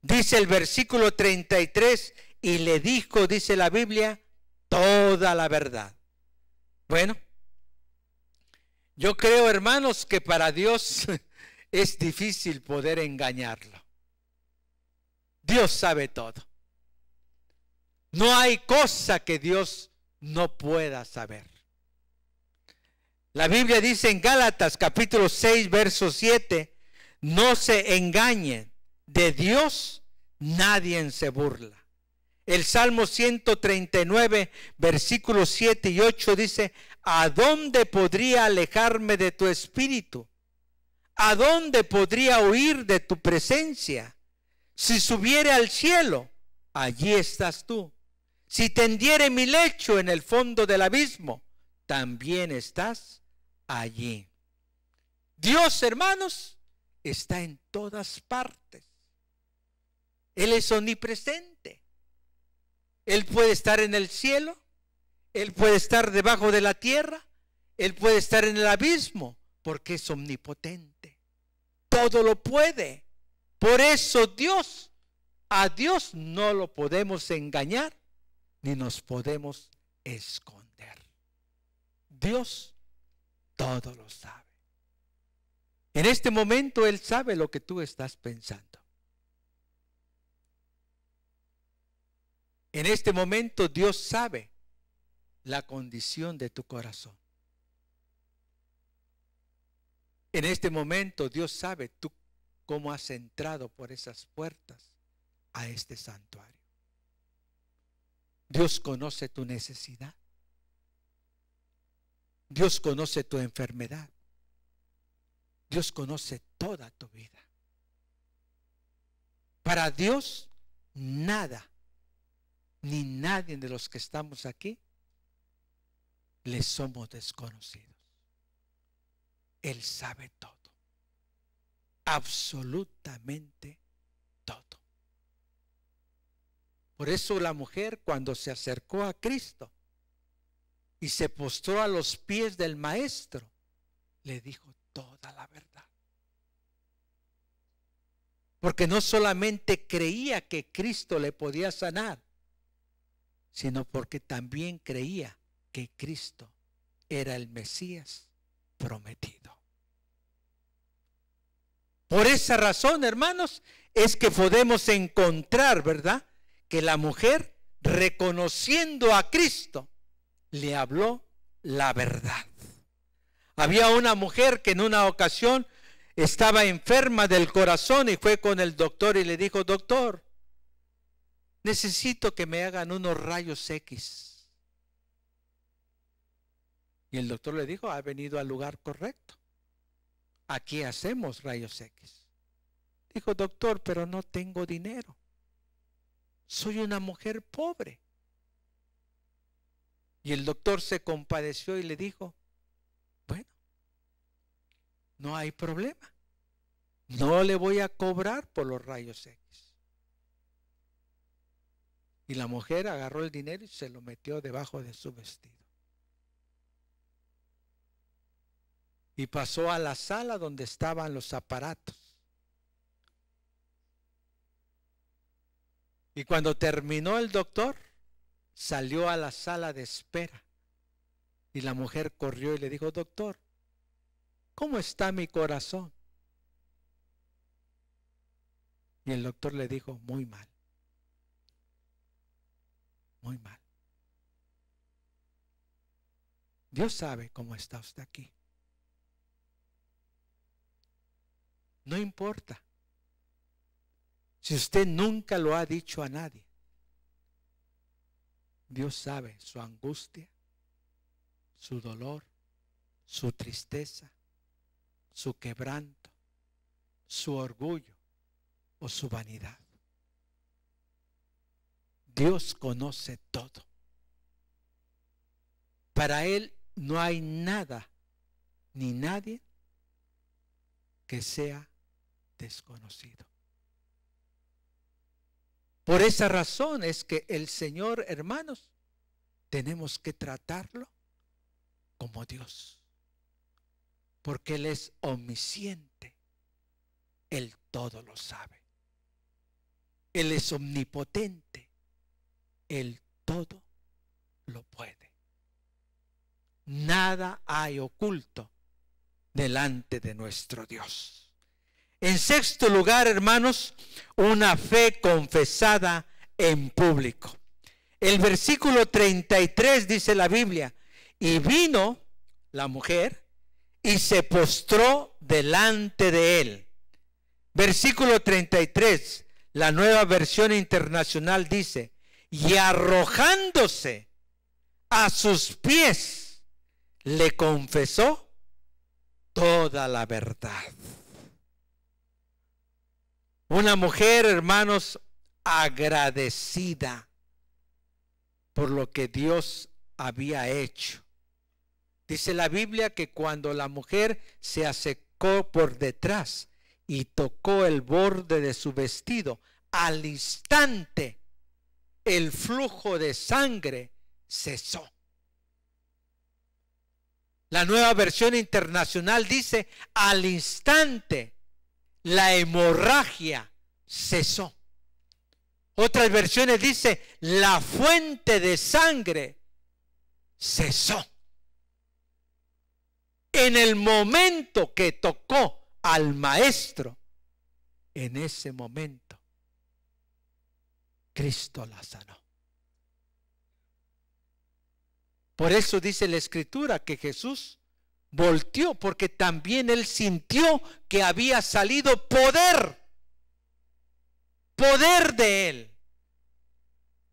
Dice el versículo 33, y le dijo, dice la Biblia, toda la verdad. Bueno, yo creo, hermanos, que para Dios es difícil poder engañarlo. Dios sabe todo. No hay cosa que Dios no pueda saber. La Biblia dice en Gálatas capítulo 6, verso 7, no se engañen, de Dios nadie se burla. El Salmo 139, versículos 7 y 8 dice: ¿a dónde podría alejarme de tu espíritu? ¿A dónde podría huir de tu presencia? Si subiere al cielo, allí estás tú. Si tendiere mi lecho en el fondo del abismo, también estás allí. Dios, hermanos, está en todas partes. Él es omnipresente. Él puede estar en el cielo, Él puede estar debajo de la tierra, Él puede estar en el abismo, porque es omnipotente. Todo lo puede. Por eso a Dios no lo podemos engañar, ni nos podemos esconder. Dios todo lo sabe. En este momento Él sabe lo que tú estás pensando. En este momento Dios sabe la condición de tu corazón. En este momento Dios sabe tú cómo has entrado por esas puertas a este santuario. Dios conoce tu necesidad. Dios conoce tu enfermedad. Dios conoce toda tu vida. Para Dios nada, ni nadie de los que estamos aquí le somos desconocidos. Él sabe todo, absolutamente todo. Por eso la mujer, cuando se acercó a Cristo y se postró a los pies del Maestro, le dijo toda la verdad. Porque no solamente creía que Cristo le podía sanar, sino porque también creía que Cristo era el Mesías prometido. Por esa razón, hermanos, es que podemos encontrar, ¿verdad?, que la mujer, reconociendo a Cristo, le habló la verdad. Había una mujer que en una ocasión estaba enferma del corazón y fue con el doctor y le dijo: doctor, necesito que me hagan unos rayos X. Y el doctor le dijo: ha venido al lugar correcto. Aquí hacemos rayos X. Dijo: doctor, pero no tengo dinero. Soy una mujer pobre. Y el doctor se compadeció y le dijo, bueno, no hay problema. No le voy a cobrar por los rayos X. Y la mujer agarró el dinero y se lo metió debajo de su vestido. Y pasó a la sala donde estaban los aparatos. Y cuando terminó el doctor, salió a la sala de espera. Y la mujer corrió y le dijo, doctor, ¿cómo está mi corazón? Y el doctor le dijo, muy mal. Muy mal. Dios sabe cómo está usted aquí. No importa si usted nunca lo ha dicho a nadie. Dios sabe su angustia, su dolor, su tristeza, su quebranto, su orgullo o su vanidad. Dios conoce todo. Para Él no hay nada ni nadie que sea desconocido. Por esa razón es que el Señor, hermanos, tenemos que tratarlo como Dios, porque Él es omnisciente, Él todo lo sabe. Él es omnipotente, Él todo lo puede. Nada hay oculto delante de nuestro Dios. En sexto lugar, hermanos, una fe confesada en público. El versículo 33 dice la Biblia, y vino la mujer y se postró delante de él. Versículo 33, la Nueva Versión Internacional dice, y arrojándose a sus pies, le confesó toda la verdad. Una mujer, hermanos, agradecida por lo que Dios había hecho. Dice la Biblia que cuando la mujer se acercó por detrás y tocó el borde de su vestido, al instante el flujo de sangre cesó. La Nueva Versión Internacional dice, al instante la hemorragia cesó. Otras versiones dice, la fuente de sangre cesó. En el momento que tocó al maestro, en ese momento, Cristo la sanó. Por eso dice la Escritura que Jesús volteó, porque también él sintió que había salido poder de él.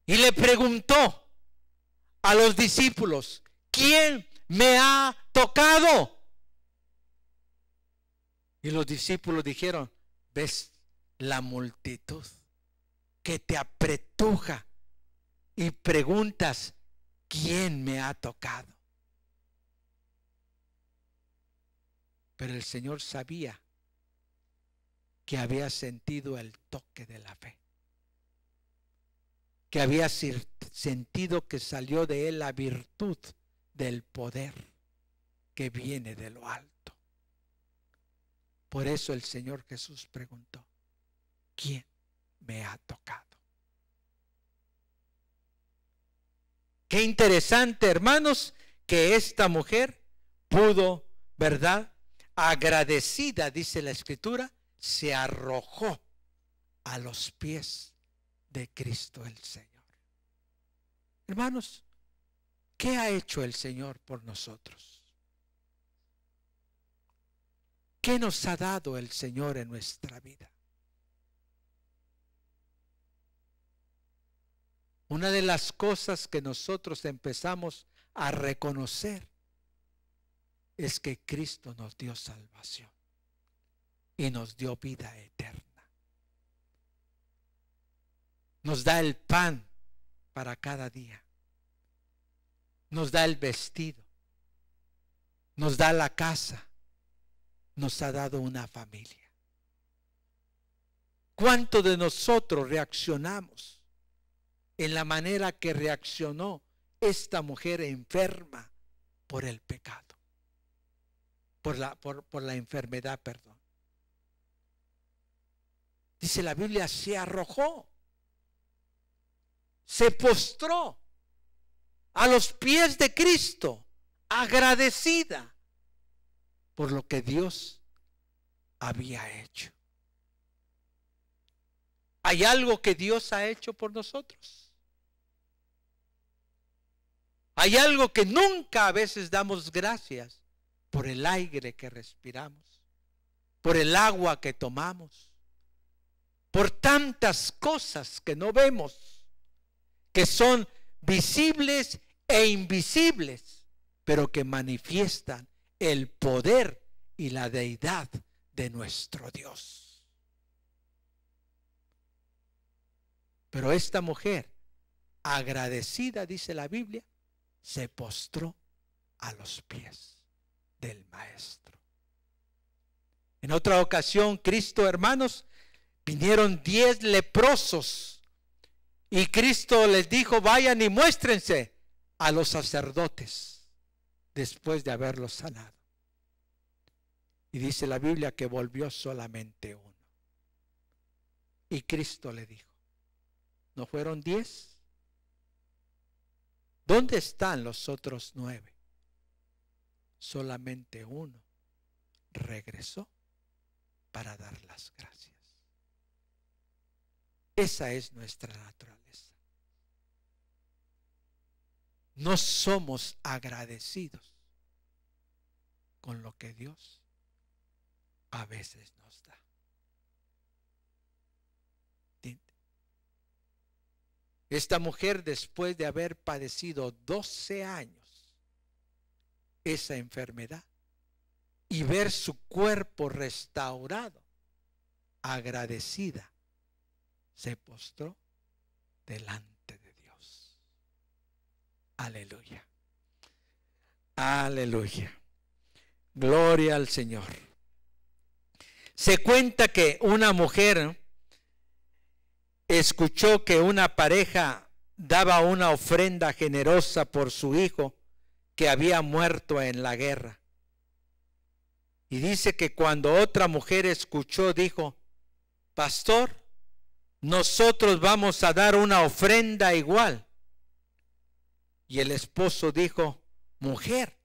Y le preguntó a los discípulos, ¿quién me ha tocado? Y los discípulos dijeron, ¿ves la multitud que te apretuja y preguntas, ¿quién me ha tocado? Pero el Señor sabía que había sentido el toque de la fe, que había sentido que salió de él la virtud del poder que viene de lo alto. Por eso el Señor Jesús preguntó, ¿quién me ha tocado? Qué interesante, hermanos, que esta mujer pudo, ¿verdad? Agradecida, dice la Escritura, se arrojó a los pies de Cristo el Señor. Hermanos, ¿qué ha hecho el Señor por nosotros? ¿Qué nos ha dado el Señor en nuestra vida? Una de las cosas que nosotros empezamos a reconocer es que Cristo nos dio salvación y nos dio vida eterna. Nos da el pan para cada día. nos da el vestido, nos da la casa, nos ha dado una familia. ¿Cuánto de nosotros reaccionamos en la manera que reaccionó esta mujer enferma por el pecado? Por la enfermedad, perdón. Dice la Biblia, se arrojó, se postró a los pies de Cristo, agradecida por lo que Dios había hecho. ¿Hay algo que Dios ha hecho por nosotros? Hay algo que nunca a veces damos gracias por el aire que respiramos, por el agua que tomamos, por tantas cosas que no vemos, que son visibles e invisibles, pero que manifiestan el poder y la deidad de nuestro Dios. Pero esta mujer, agradecida, dice la Biblia, se postró a los pies del Maestro. En otra ocasión, Cristo, hermanos, vinieron 10 leprosos y Cristo les dijo, vayan y muéstrense a los sacerdotes después de haberlos sanado. Y dice la Biblia que volvió solamente uno. Y Cristo le dijo, ¿no fueron 10? ¿Dónde están los otros 9? Solamente uno regresó para dar las gracias. Esa es nuestra naturaleza. No somos agradecidos con lo que Dios a veces nos da. Esta mujer, después de haber padecido 12 años esa enfermedad y ver su cuerpo restaurado, agradecida, se postró delante de Dios. Aleluya. Aleluya. Gloria al Señor. Se cuenta que una mujer escuchó que una pareja daba una ofrenda generosa por su hijo que había muerto en la guerra. Y dice que cuando otra mujer escuchó, dijo, pastor, nosotros vamos a dar una ofrenda igual. Y el esposo dijo, mujer,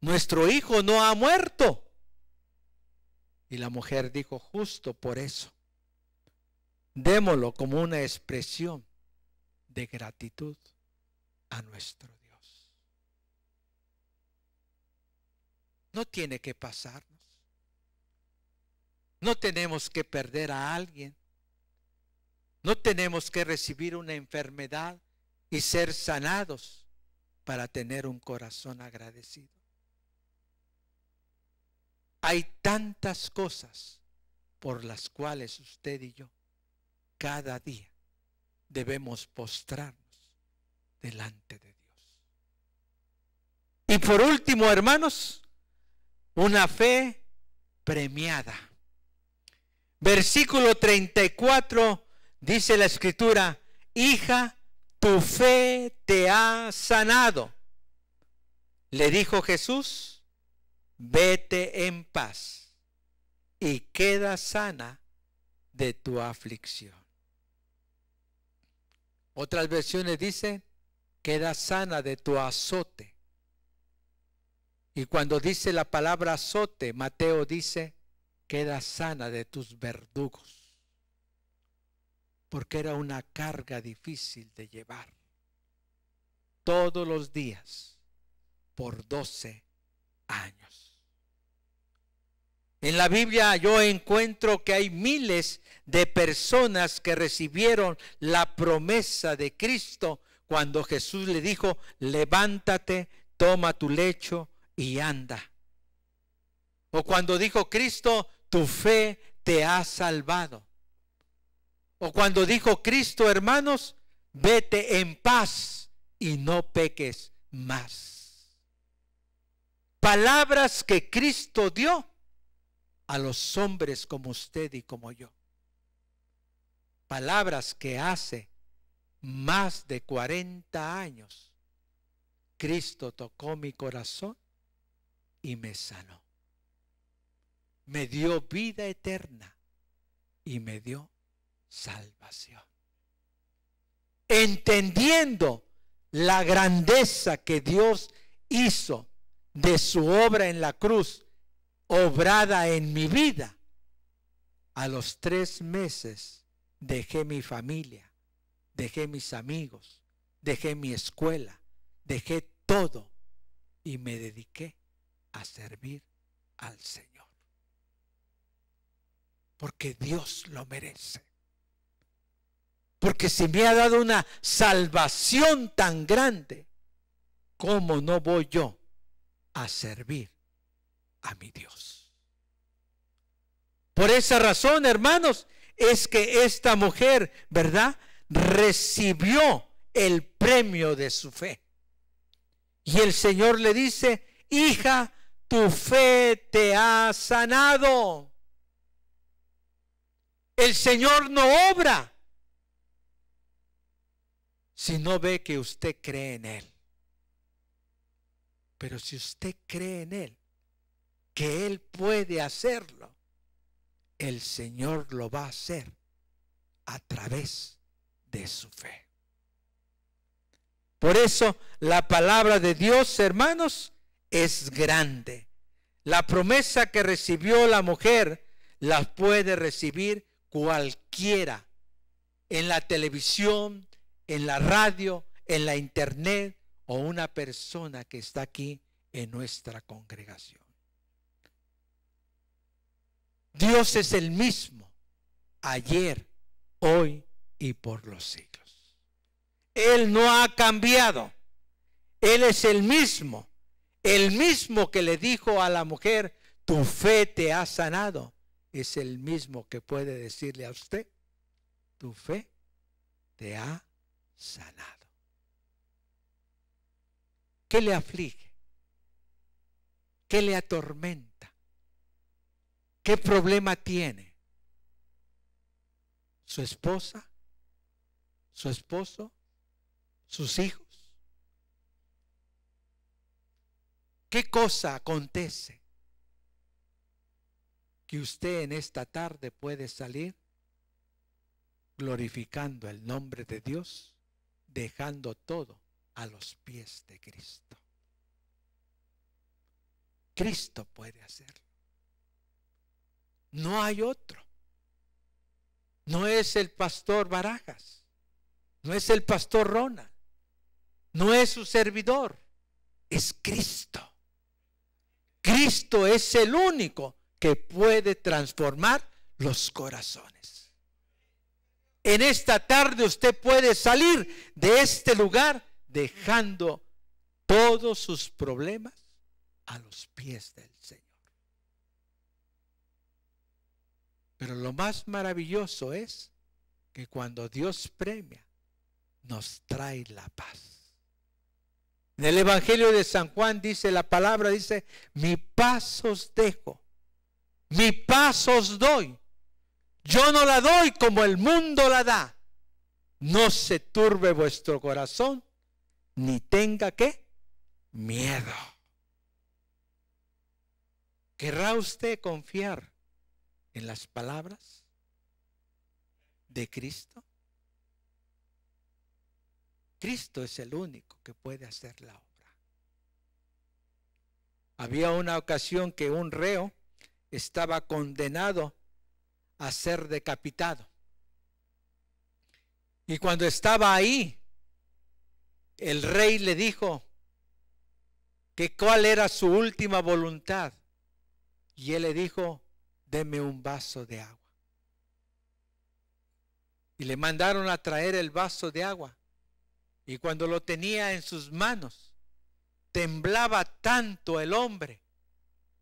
nuestro hijo no ha muerto. Y la mujer dijo, justo por eso, démoslo como una expresión de gratitud a nuestro Dios. No tiene que pasarnos. No tenemos que perder a alguien. No tenemos que recibir una enfermedad y ser sanados para tener un corazón agradecido. Hay tantas cosas por las cuales usted y yo cada día debemos postrarnos delante de Dios. Y por último, hermanos, una fe premiada. Versículo 34 dice la Escritura, hija, tu fe te ha sanado. Le dijo Jesús, vete en paz y queda sana de tu aflicción. Otras versiones dicen, queda sana de tu azote. Y cuando dice la palabra azote, Mateo dice, queda sana de tus verdugos. Porque era una carga difícil de llevar. Todos los días, por 12 años. En la Biblia yo encuentro que hay miles de personas que recibieron la promesa de Cristo cuando Jesús le dijo, levántate, toma tu lecho y anda. O cuando dijo Cristo, tu fe te ha salvado. O cuando dijo Cristo, hermanos, vete en paz y no peques más. Palabras que Cristo dio a los hombres como usted y como yo. Palabras que hace más de 40 años Cristo tocó mi corazón y me sanó. Me dio vida eterna y me dio salvación. Entendiendo la grandeza que Dios hizo de su obra en la cruz, obrada en mi vida, a los 3 meses dejé mi familia, dejé mis amigos, dejé mi escuela, dejé todo y me dediqué a servir al Señor. Porque Dios lo merece. Porque si me ha dado una salvación tan grande, ¿cómo no voy yo a servir a mi Dios? Por esa razón, hermanos, es que esta mujer, ¿verdad?, recibió el premio de su fe. Y el Señor le dice: hija, tu fe te ha sanado. El Señor no obra si no ve que usted cree en Él. Pero si usted cree en Él, que Él puede hacerlo, el Señor lo va a hacer a través de su fe. Por eso la palabra de Dios, hermanos, es grande. La promesa que recibió la mujer la puede recibir cualquiera, en la televisión, en la radio, en la internet, o una persona que está aquí en nuestra congregación. Dios es el mismo ayer, hoy y por los siglos. Él no ha cambiado. Él es el mismo que le dijo a la mujer: tu fe te ha sanado. Es el mismo que puede decirle a usted: tu fe te ha sanado. ¿Qué le aflige? ¿Qué le atormenta? ¿Qué problema tiene? ¿Su esposa? ¿Su esposo? ¿Sus hijos? ¿Qué cosa acontece que usted en esta tarde puede salir glorificando el nombre de Dios, dejando todo a los pies de Cristo? Cristo puede hacerlo. No hay otro. No es el pastor Barajas, no es el pastor Ronald, no es su servidor, es Cristo. Cristo es el único que puede transformar los corazones. En esta tarde usted puede salir de este lugar dejando todos sus problemas a los pies del Señor. Pero lo más maravilloso es que cuando Dios premia, nos trae la paz. En el Evangelio de San Juan dice la palabra, dice: mi paz os dejo, mi paz os doy. Yo no la doy como el mundo la da. No se turbe vuestro corazón, ni tenga ¿qué? Miedo. ¿Querrá usted confiar en las palabras de Cristo? Cristo es el único que puede hacer la obra. Había una ocasión que un reo estaba condenado a ser decapitado. Y cuando estaba ahí, el rey le dijo que cuál era su última voluntad. Y él le dijo: deme un vaso de agua. Y le mandaron a traer el vaso de agua. Y cuando lo tenía en sus manos, temblaba tanto el hombre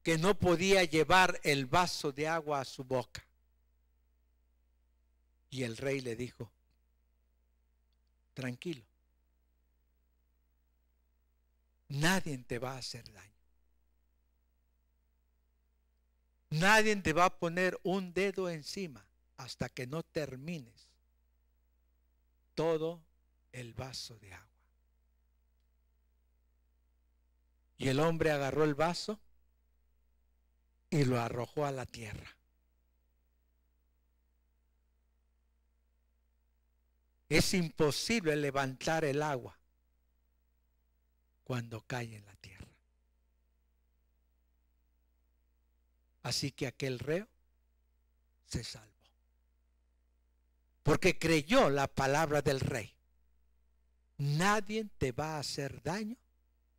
que no podía llevar el vaso de agua a su boca. Y el rey le dijo: tranquilo, nadie te va a hacer daño. Nadie te va a poner un dedo encima hasta que no termines todo el vaso de agua. Y el hombre agarró el vaso y lo arrojó a la tierra. Es imposible levantar el agua cuando cae en la tierra. Así que aquel reo se salvó, porque creyó la palabra del rey. Nadie te va a hacer daño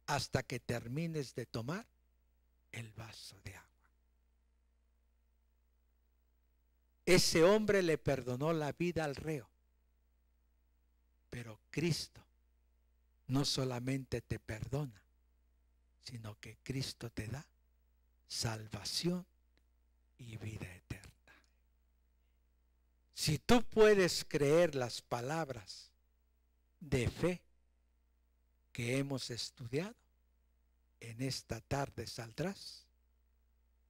hasta que termines de tomar el vaso de agua. Ese hombre le perdonó la vida al reo, pero Cristo no solamente te perdona, sino que Cristo te da salvación y vida eterna. Si tú puedes creer las palabras de fe que hemos estudiado, en esta tarde saldrás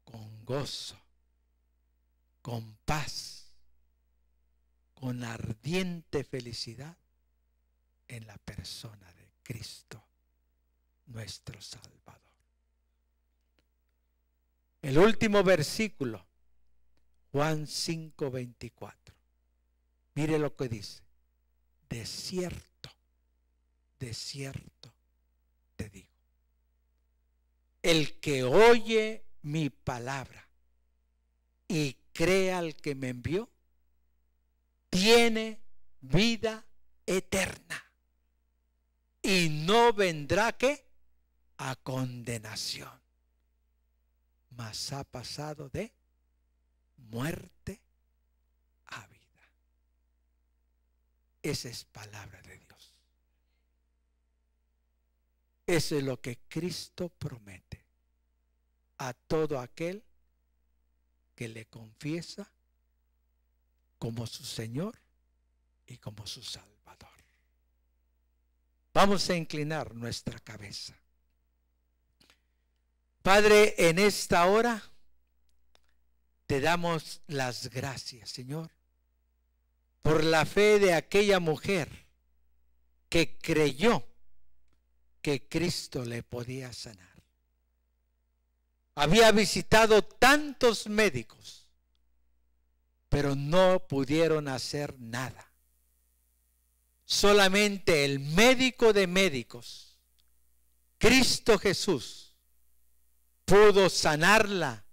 con gozo, con paz, con ardiente felicidad en la persona de Cristo, nuestro Salvador. El último versículo, Juan 5:24. Mire lo que dice. De cierto, de cierto te digo. El que oye mi palabra y cree al que me envió, tiene vida eterna y no vendrá ¿qué? A condenación, mas ha pasado de muerte a vida. Esa es palabra de Dios. Eso es lo que Cristo promete a todo aquel que le confiesa como su Señor y como su Salvador. Vamos a inclinar nuestra cabeza. Padre, en esta hora te damos las gracias, Señor, por la fe de aquella mujer que creyó que Cristo le podía sanar. Había visitado tantos médicos, pero no pudieron hacer nada. Solamente el médico de médicos, Cristo Jesús, pudo sanarla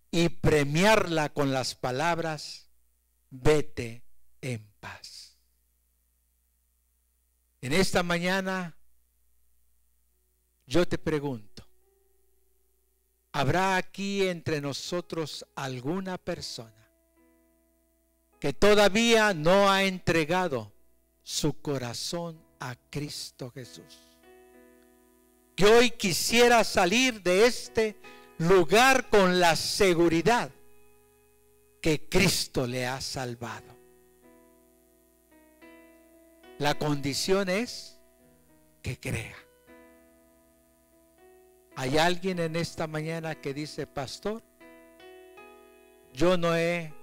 y premiarla con las palabras: vete en paz. En esta mañana yo te pregunto, ¿habrá aquí entre nosotros alguna persona que todavía no ha entregado su corazón a Cristo Jesús? Que hoy quisiera salir de este lugar con la seguridad que Cristo le ha salvado. La condición es que crea. ¿Hay alguien en esta mañana que dice: pastor, yo no he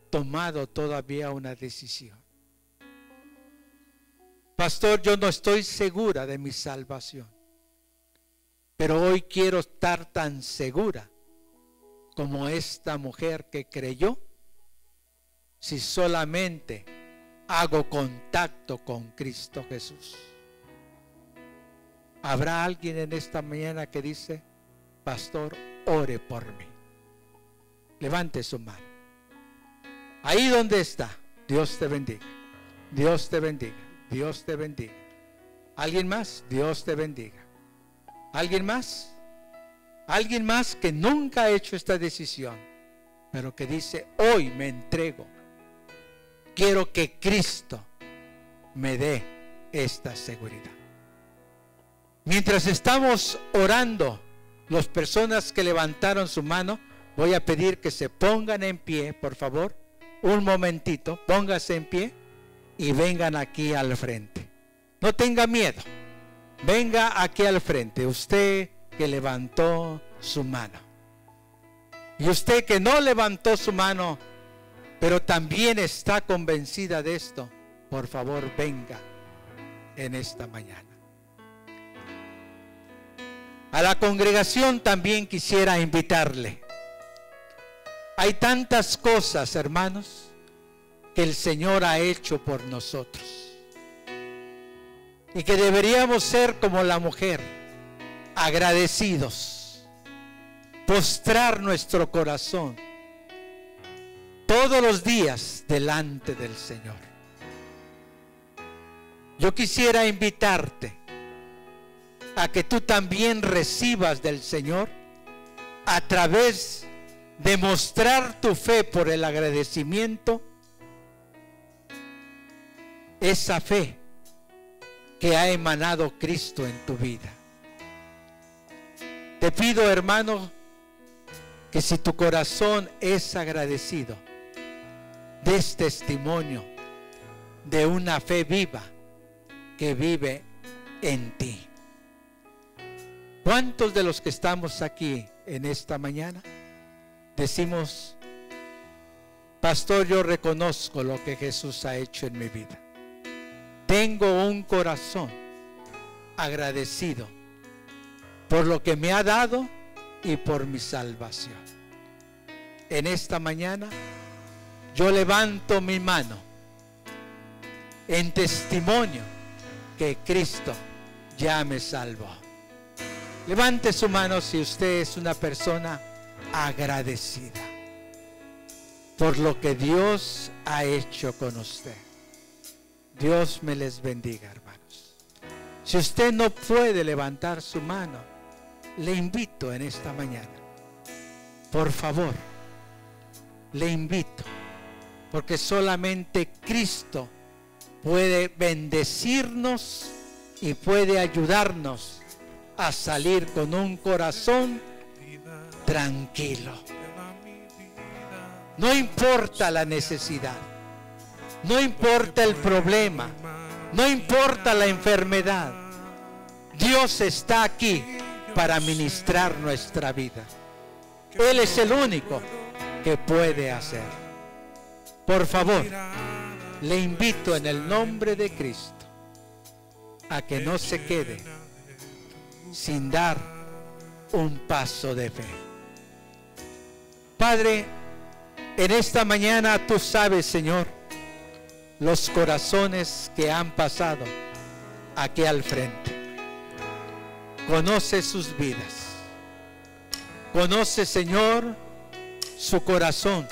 tomado todavía una decisión? Pastor, yo no estoy segura de mi salvación, pero hoy quiero estar tan segura como esta mujer que creyó, si solamente hago contacto con Cristo Jesús. ¿Habrá alguien en esta mañana que dice: pastor, ore por mí? Levante su mano. Ahí donde está, Dios te bendiga. Dios te bendiga. Dios te bendiga. ¿Alguien más? Dios te bendiga. ¿Alguien más? Alguien más que nunca ha hecho esta decisión, pero que dice: hoy me entrego. Quiero que Cristo me dé esta seguridad. Mientras estamos orando, las personas que levantaron su mano, voy a pedir que se pongan en pie, por favor. Un momentito, póngase en pie y vengan aquí al frente. No tenga miedo. venga aquí al frente, usted que levantó su mano. Y usted que no levantó su mano, pero también está convencida de esto, por favor, venga en esta mañana. A la congregación también quisiera invitarle. Hay tantas cosas, hermanos, que el Señor ha hecho por nosotros. Y que deberíamos ser como la mujer, agradecidos, postrar nuestro corazón todos los días delante del Señor. Yo quisiera invitarte a que tú también recibas del Señor, a través de mostrar tu fe por el agradecimiento, esa fe que ha emanado Cristo en tu vida. Te pido, hermano, que si tu corazón es agradecido, des testimonio de una fe viva que vive en ti. ¿Cuántos de los que estamos aquí en esta mañana decimos: pastor, yo reconozco lo que Jesús ha hecho en mi vida? Tengo un corazón agradecido por lo que me ha dado y por mi salvación. En esta mañana yo levanto mi mano en testimonio que Cristo ya me salvó. Levante su mano si usted es una persona agradecida por lo que Dios ha hecho con usted. Dios me les bendiga, hermanos. Si usted no puede levantar su mano, le invito en esta mañana, por favor, le invito, porque solamente Cristo puede bendecirnos y puede ayudarnos a salir con un corazón tranquilo. No importa la necesidad, no importa el problema, no importa la enfermedad, Dios está aquí para ministrar nuestra vida. Él es el único que puede hacer. Por favor, le invito en el nombre de Cristo a que no se quede sin dar un paso de fe. Padre, en esta mañana tú sabes, Señor, los corazones que han pasado aquí al frente. Conoce sus vidas. Conoce, Señor, su corazón.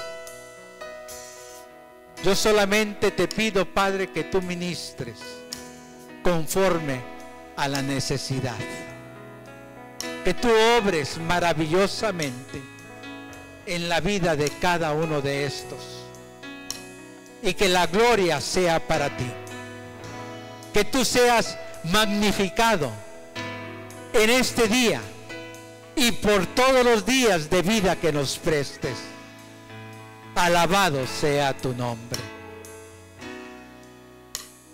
Yo solamente te pido, Padre, que tú ministres conforme a la necesidad. Que tú obres maravillosamente en la vida de cada uno de estos. Y que la gloria sea para ti. Que tú seas magnificado en este día y por todos los días de vida que nos prestes. Alabado sea tu nombre.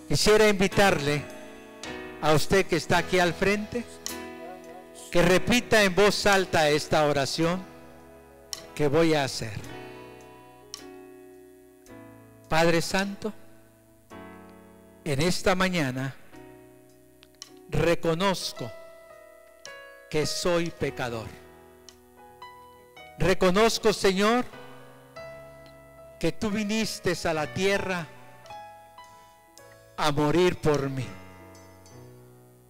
Quisiera invitarle a usted que está aquí al frente, que repita en voz alta esta oración que voy a hacer. Padre Santo, en esta mañana reconozco que soy pecador. Reconozco, Señor, que tú viniste a la tierra a morir por mí.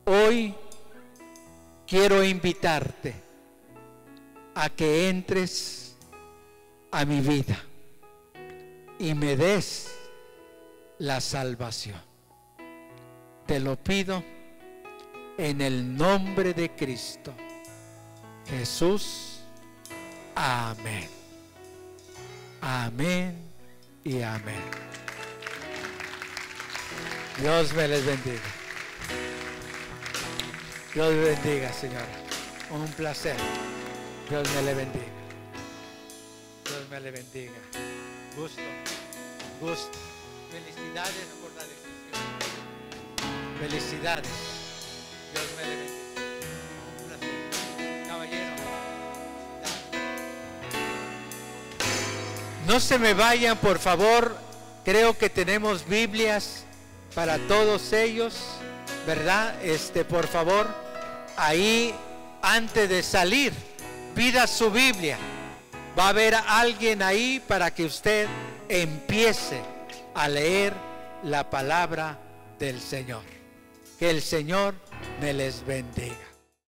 Hoy quiero invitarte a que entres a mi vida y me des la salvación. Te lo pido en el nombre de Cristo Jesús. Amén. Amén y amén. Dios me les bendiga. Dios me bendiga, señora. Un placer. Dios me le bendiga. Dios me le bendiga. Gusto. Felicidades por la decisión. Felicidades. Dios me le bendiga. Un placer. Caballero. No se me vayan, por favor. Creo que tenemos Biblias para todos ellos, ¿verdad? Por favor, ahí antes de salir, pida su Biblia. Va a haber alguien ahí para que usted empiece a leer la palabra del Señor. Que el Señor me les bendiga.